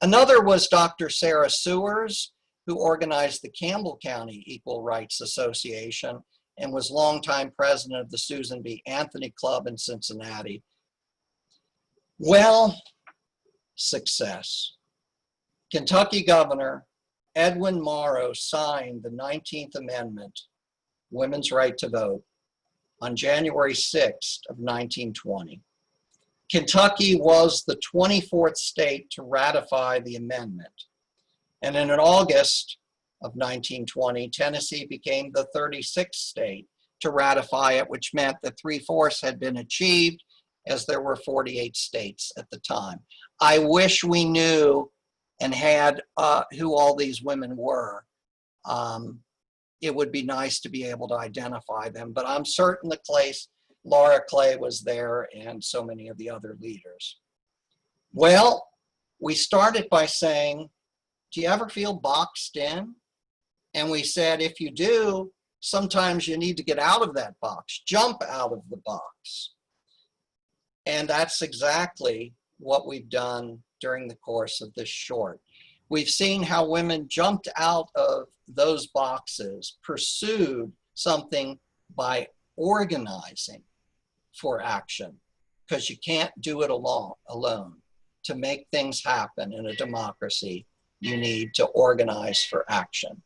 Another was Dr. Sarah Siewers. who organized the Campbell County Equal Rights Association and was longtime president of the Susan B. Anthony Club in Cincinnati. Well, success. Kentucky Governor Edwin Morrow signed the 19th Amendment, women's right to vote, on January 6th of 1920. Kentucky was the 24th state to ratify the amendment. And in August of 1920, Tennessee became the 36th state to ratify it, which meant that 3/4 had been achieved, as there were 48 states at the time. I wish we knew and had who all these women were. It would be nice to be able to identify them, but I'm certain the case, Laura Clay was there and so many of the other leaders. Well, we started by saying, do you ever feel boxed in? And we said, if you do, sometimes you need to get out of that box, jump out of the box. And that's exactly what we've done during the course of this short. We've seen how women jumped out of those boxes, pursued something by organizing for action, because you can't do it alone. To make things happen in a democracy, you need to organize for action.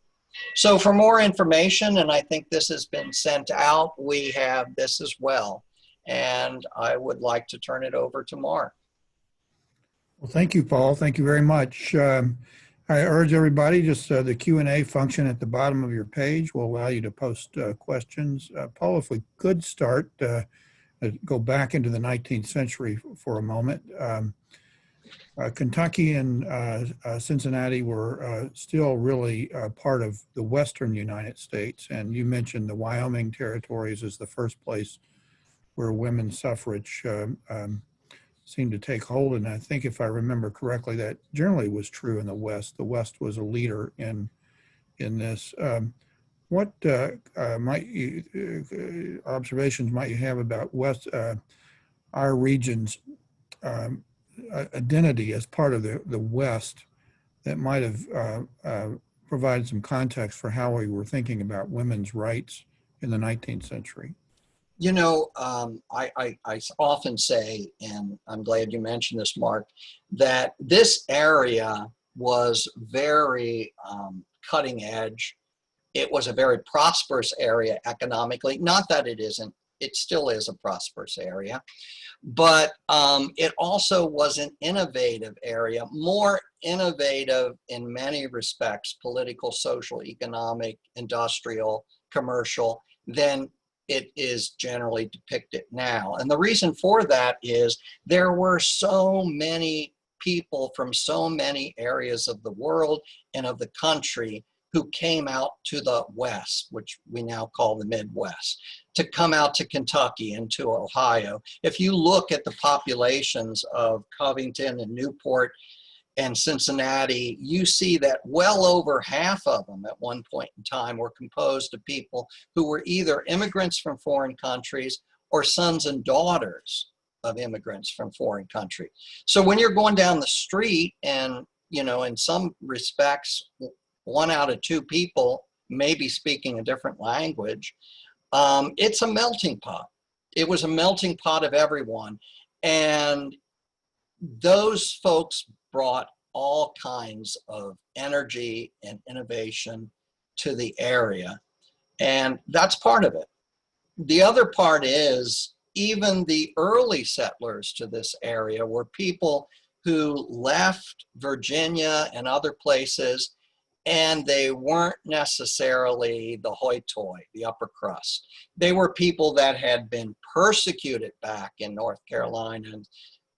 So for more information, and I think this has been sent out, we have this as well. And I would like to turn it over to Mark. Well, thank you, Paul. Thank you very much. I urge everybody, just the Q&A function at the bottom of your page will allow you to post questions. Paul, if we could start, go back into the 19th century for a moment. Kentucky and Cincinnati were still really part of the western United States. And you mentioned the Wyoming territories as the first place where women's suffrage seemed to take hold. And I think if I remember correctly, that generally was true in the West. The West was a leader in this. What observations might you have about our region's identity as part of the West that might have provided some context for how we were thinking about women's rights in the 19th century? You know, I often say, and I'm glad you mentioned this, Mark, that this area was very cutting edge. It was a very prosperous area economically. Not that it isn't, it still is a prosperous area, but it also was an innovative area, more innovative in many respects, political, social, economic, industrial, commercial, than it is generally depicted now. And the reason for that is there were so many people from so many areas of the world and of the country who came out to the West, which we now call the Midwest, to come out to Kentucky and to Ohio. If you look at the populations of Covington and Newport and Cincinnati, you see that well over half of them at one point in time were composed of people who were either immigrants from foreign countries or sons and daughters of immigrants from foreign countries. So when you're going down the street and, you know, in some respects, 1 out of 2 people may be speaking a different language, it's a melting pot. It was a melting pot of everyone. And those folks brought all kinds of energy and innovation to the area. And that's part of it. The other part is even the early settlers to this area were people who left Virginia and other places, and they weren't necessarily the hoi toy, the upper crust. They were people that had been persecuted back in North Carolina and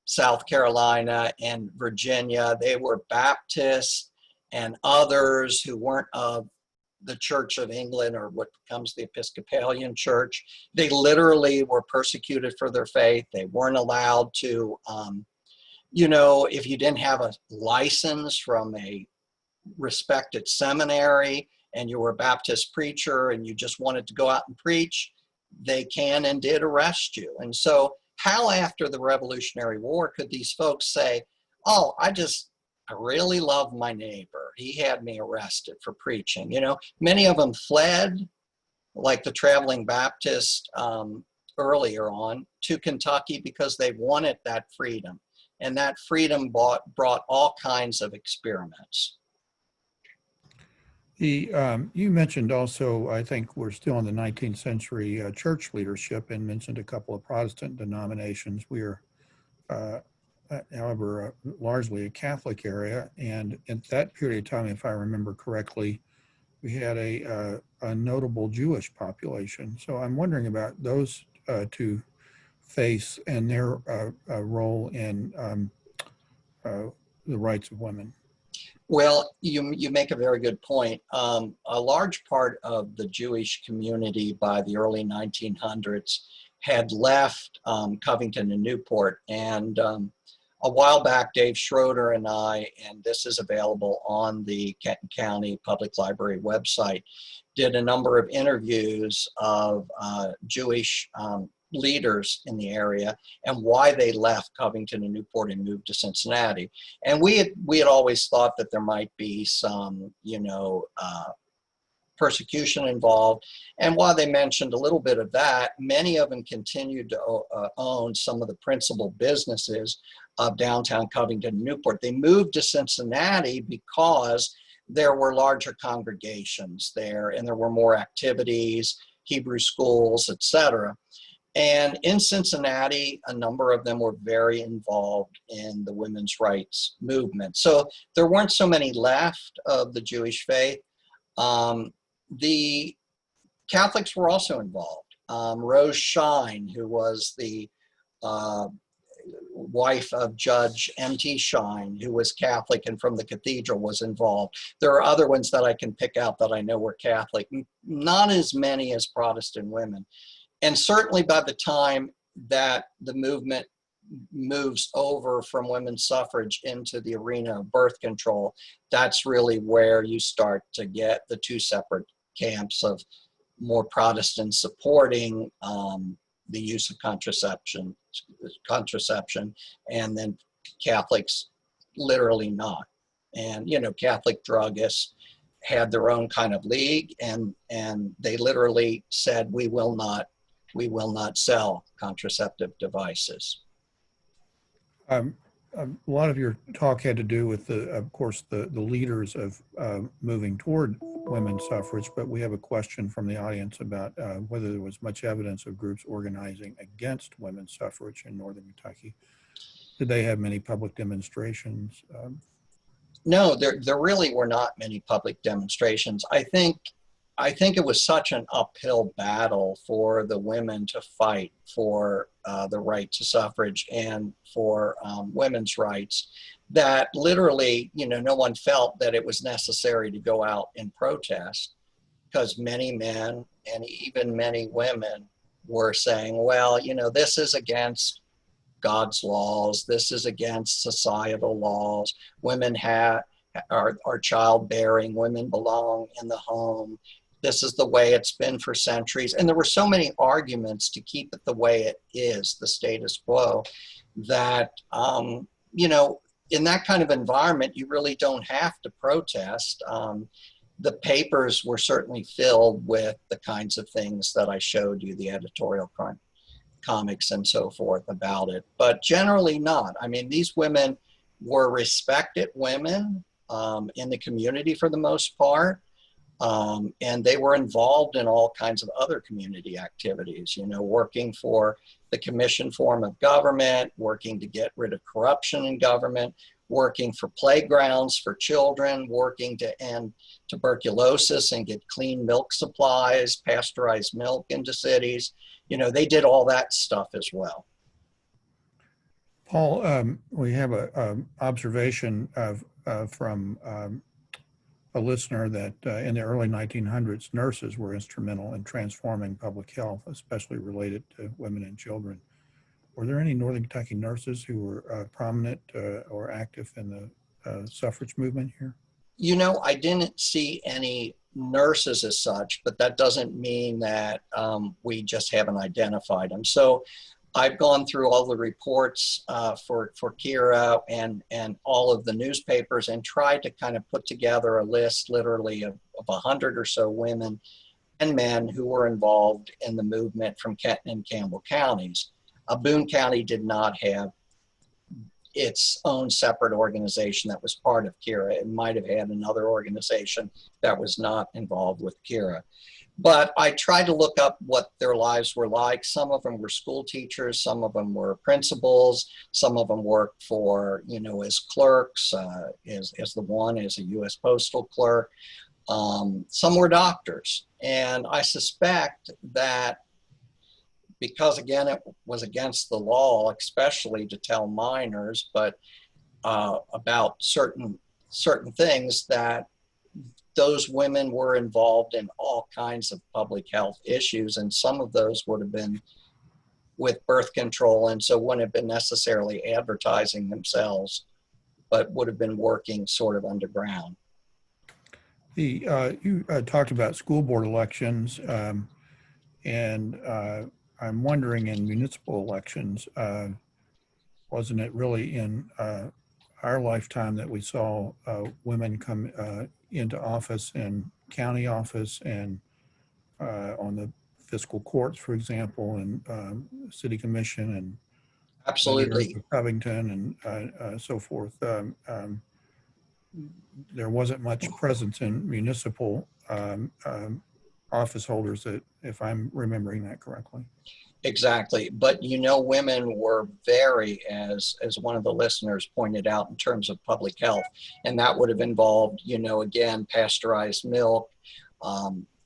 South Carolina and Virginia. They were Baptists and others who weren't of the Church of England or what becomes the Episcopalian Church. They literally were persecuted for their faith. They weren't allowed to, you know, if you didn't have a license from a respected seminary and you were a Baptist preacher and you just wanted to go out and preach, they can and did arrest you. And so how after the Revolutionary War could these folks say, oh, I just I really love my neighbor. He had me arrested for preaching. You know, many of them fled, like the traveling Baptist earlier on, to Kentucky because they wanted that freedom. And that freedom brought all kinds of experiments. You mentioned also, I think we're still in the 19th century church leadership, and mentioned a couple of Protestant denominations. We are, however, largely a Catholic area. And at that period of time, if I remember correctly, we had a notable Jewish population. So I'm wondering about those two faiths and their role in the rights of women. Well, you make a very good point. A large part of the Jewish community by the early 1900s had left Covington and Newport. And a while back, Dave Schroeder and I, and this is available on the Kenton County Public Library website, did a number of interviews of Jewish leaders in the area and why they left Covington and Newport and moved to Cincinnati. And we had always thought that there might be some, persecution involved. And while they mentioned a little bit of that, many of them continued to own some of the principal businesses of downtown Covington and Newport. They moved to Cincinnati because there were larger congregations there and there were more activities, Hebrew schools, etc. And in Cincinnati, a number of them were very involved in the women's rights movement. So there weren't so many left of the Jewish faith. The Catholics were also involved. Rose Shine, who was the wife of Judge M.T. Shine, who was Catholic and from the cathedral, was involved. There are other ones that I can pick out that I know were Catholic, not as many as Protestant women. And certainly by the time that the movement moves over from women's suffrage into the arena of birth control, that's really where you start to get the two separate camps of more Protestants supporting the use of contraception, and then Catholics literally not. And, Catholic druggists had their own kind of league, and they literally said, we will not sell contraceptive devices. A lot of your talk had to do with, of course, the leaders of moving toward women's suffrage, but we have a question from the audience about whether there was much evidence of groups organizing against women's suffrage in Northern Kentucky. Did they have many public demonstrations? No, there really were not many public demonstrations. I think it was such an uphill battle for the women to fight for the right to suffrage and for women's rights that literally, no one felt that it was necessary to go out and protest, because many men and even many women were saying, well, this is against God's laws. This is against societal laws. Women are childbearing. Women belong in the home. This is the way it's been for centuries. And there were so many arguments to keep it the way it is, the status quo, that, in that kind of environment, you really don't have to protest. The papers were certainly filled with the kinds of things that I showed you, the editorial comics and so forth about it, but generally not. I mean, these women were respected women in the community for the most part. And they were involved in all kinds of other community activities, working for the commission form of government, working to get rid of corruption in government, working for playgrounds for children, working to end tuberculosis and get clean milk supplies, pasteurized milk into cities. They did all that stuff as well. Paul, we have an observation from a listener that in the early 1900s, nurses were instrumental in transforming public health, especially related to women and children. Were there any Northern Kentucky nurses who were prominent or active in the suffrage movement here? I didn't see any nurses as such, but that doesn't mean that we just haven't identified them. So I've gone through all the reports for Kira and all of the newspapers and tried to kind of put together a list literally of 100 or so women and men who were involved in the movement from Kenton and Campbell counties. Boone County did not have its own separate organization that was part of Kira. It might have had another organization that was not involved with Kira. But I tried to look up what their lives were like. Some of them were school teachers, some of them were principals, some of them worked for, as clerks, as the one as a U.S. postal clerk. Some were doctors. And I suspect that because, again, it was against the law, especially to tell minors, but about certain things, that those women were involved in all kinds of public health issues, and some of those would have been with birth control, and so wouldn't have been necessarily advertising themselves, but would have been working sort of underground. You talked about school board elections, and I'm wondering, in municipal elections, wasn't it really in our lifetime that we saw women come into office in county office and on the fiscal courts, for example, and city commission and Absolutely. Covington and so forth. There wasn't much presence in municipal office holders, that, if I'm remembering that correctly. Exactly. But women were very, as one of the listeners pointed out, in terms of public health. And that would have involved, again, pasteurized milk,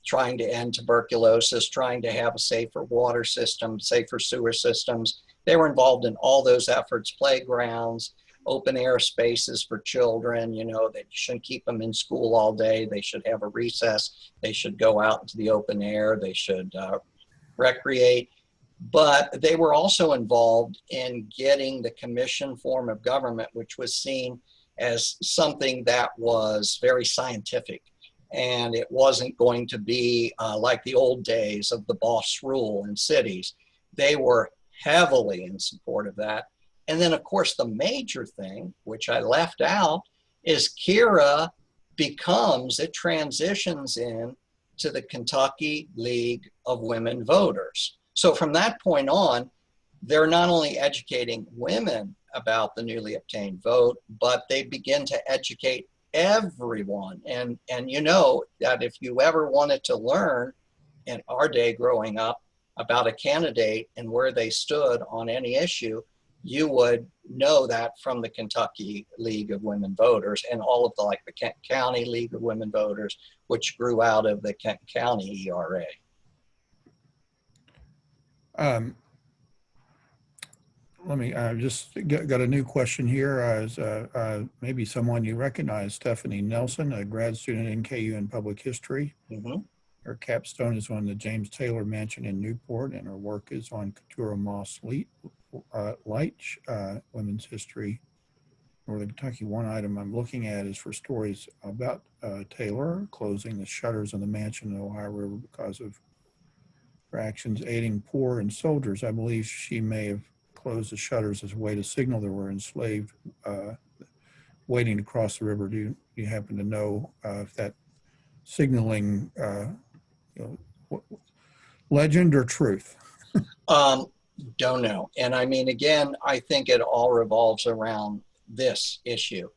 trying to end tuberculosis, trying to have a safer water system, safer sewer systems. They were involved in all those efforts, playgrounds, open air spaces for children. They shouldn't keep them in school all day. They should have a recess. They should go out into the open air. They should recreate. But they were also involved in getting the commission form of government, which was seen as something that was very scientific. And it wasn't going to be like the old days of the boss rule in cities. They were heavily in support of that. And then, of course, the major thing, which I left out, is Kira transitions in to the Kentucky League of Women Voters. So from that point on, they're not only educating women about the newly obtained vote, but they begin to educate everyone. And that if you ever wanted to learn in our day growing up about a candidate and where they stood on any issue, you would know that from the Kentucky League of Women Voters and all of the Kent County League of Women Voters, which grew out of the Kent County ERA. Let me just got a new question here. As maybe someone you recognize, Stephanie Nelson, a grad student in NKU in public history. Mm-hmm. Her capstone is on the James Taylor Mansion in Newport, and her work is on Keturah Moss Leitch, Women's History, Northern Kentucky. One item I'm looking at is for stories about Taylor closing the shutters on the mansion in the Ohio River because of her actions aiding poor and soldiers. I believe she may have closed the shutters as a way to signal there were enslaved waiting to cross the river. Do you happen to know if that signaling legend or truth? Don't know. And I mean, again, I think it all revolves around this issue.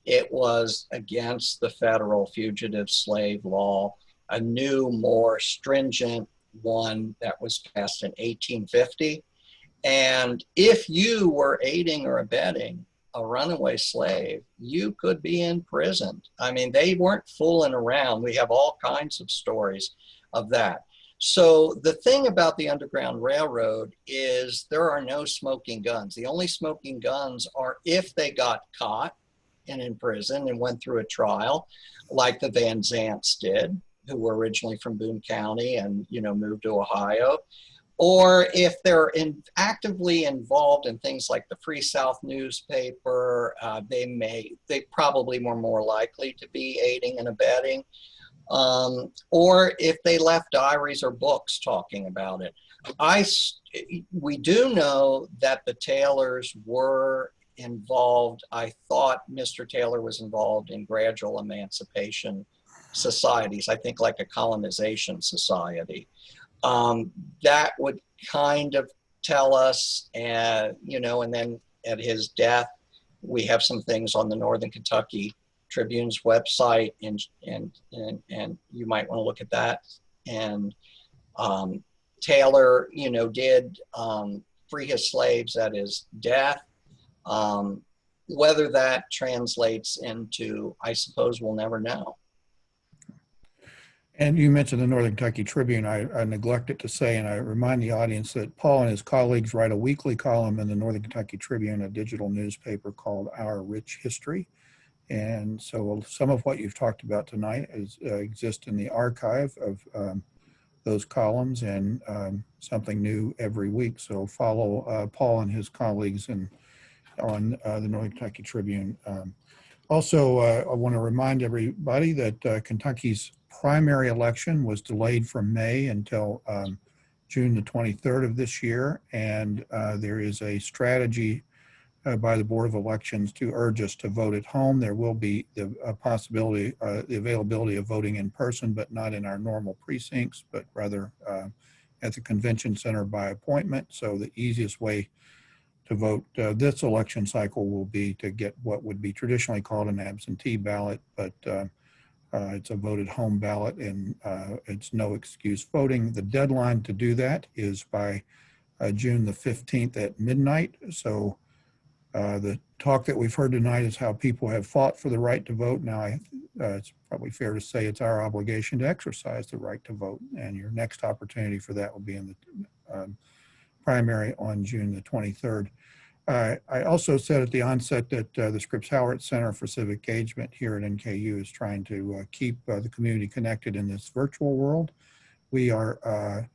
It was against the federal fugitive slave law, a new, more stringent one that was passed in 1850. And if you were aiding or abetting a runaway slave, you could be imprisoned. I mean, they weren't fooling around. We have all kinds of stories of that. So the thing about the Underground Railroad is there are no smoking guns. The only smoking guns are if they got caught and in prison and went through a trial, like the Van Zants did, who were originally from Boone County and, moved to Ohio. Or if they're actively involved in things like the Free South newspaper, they probably were more likely to be aiding and abetting. or if they left diaries or books talking about it. We do know that the Taylors were involved. I thought Mr. Taylor was involved in gradual emancipation societies, I think like a colonization society. That would kind of tell us, you know, and then at his death, we have some things on the Northern Kentucky Tribune's website, and you might want to look at that. And Taylor, you know, did free his slaves at his death. Whether that translates into, I suppose we'll never know. And you mentioned the Northern Kentucky Tribune. I neglected to say, and I remind the audience that Paul and his colleagues write a weekly column in the Northern Kentucky Tribune, a digital newspaper called Our Rich History. And so some of what you've talked about tonight exists in the archive of those columns, and something new every week. So follow Paul and his colleagues on the Northern Kentucky Tribune. Also, I want to remind everybody that Kentucky's primary election was delayed from May until June the 23rd of this year, and there is a strategy by the Board of Elections to urge us to vote at home. There will be the possibility, the availability of voting in person, but not in our normal precincts, but rather at the convention center by appointment. So the easiest way to vote this election cycle will be to get what would be traditionally called an absentee ballot, but it's a voted home ballot, and it's no excuse voting. The deadline to do that is by June the 15th at midnight. So the talk that we've heard tonight is how people have fought for the right to vote. Now, it's probably fair to say it's our obligation to exercise the right to vote, and your next opportunity for that will be in the primary on June the 23rd. I also said at the onset that the Scripps Howard Center for Civic Engagement here at NKU is trying to keep the community connected in this virtual world. We are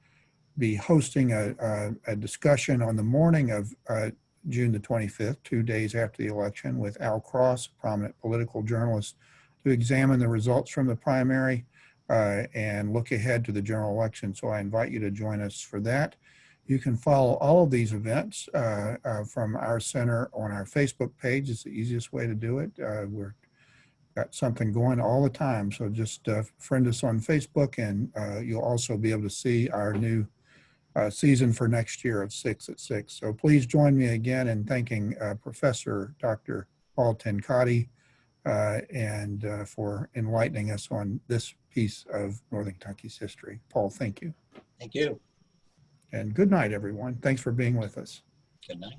be hosting a discussion on the morning of June the 25th, 2 days after the election, with Al Cross, a prominent political journalist, to examine the results from the primary and look ahead to the general election. So I invite you to join us for that. You can follow all of these events from our center on our Facebook page. It's the easiest way to do it. We've got something going all the time. So just friend us on Facebook, and you'll also be able to see our new season for next year of 6 at 6. So please join me again in thanking Professor Dr. Paul Tenkotte and for enlightening us on this piece of Northern Kentucky's history. Paul, thank you. Thank you. And good night, everyone. Thanks for being with us. Good night.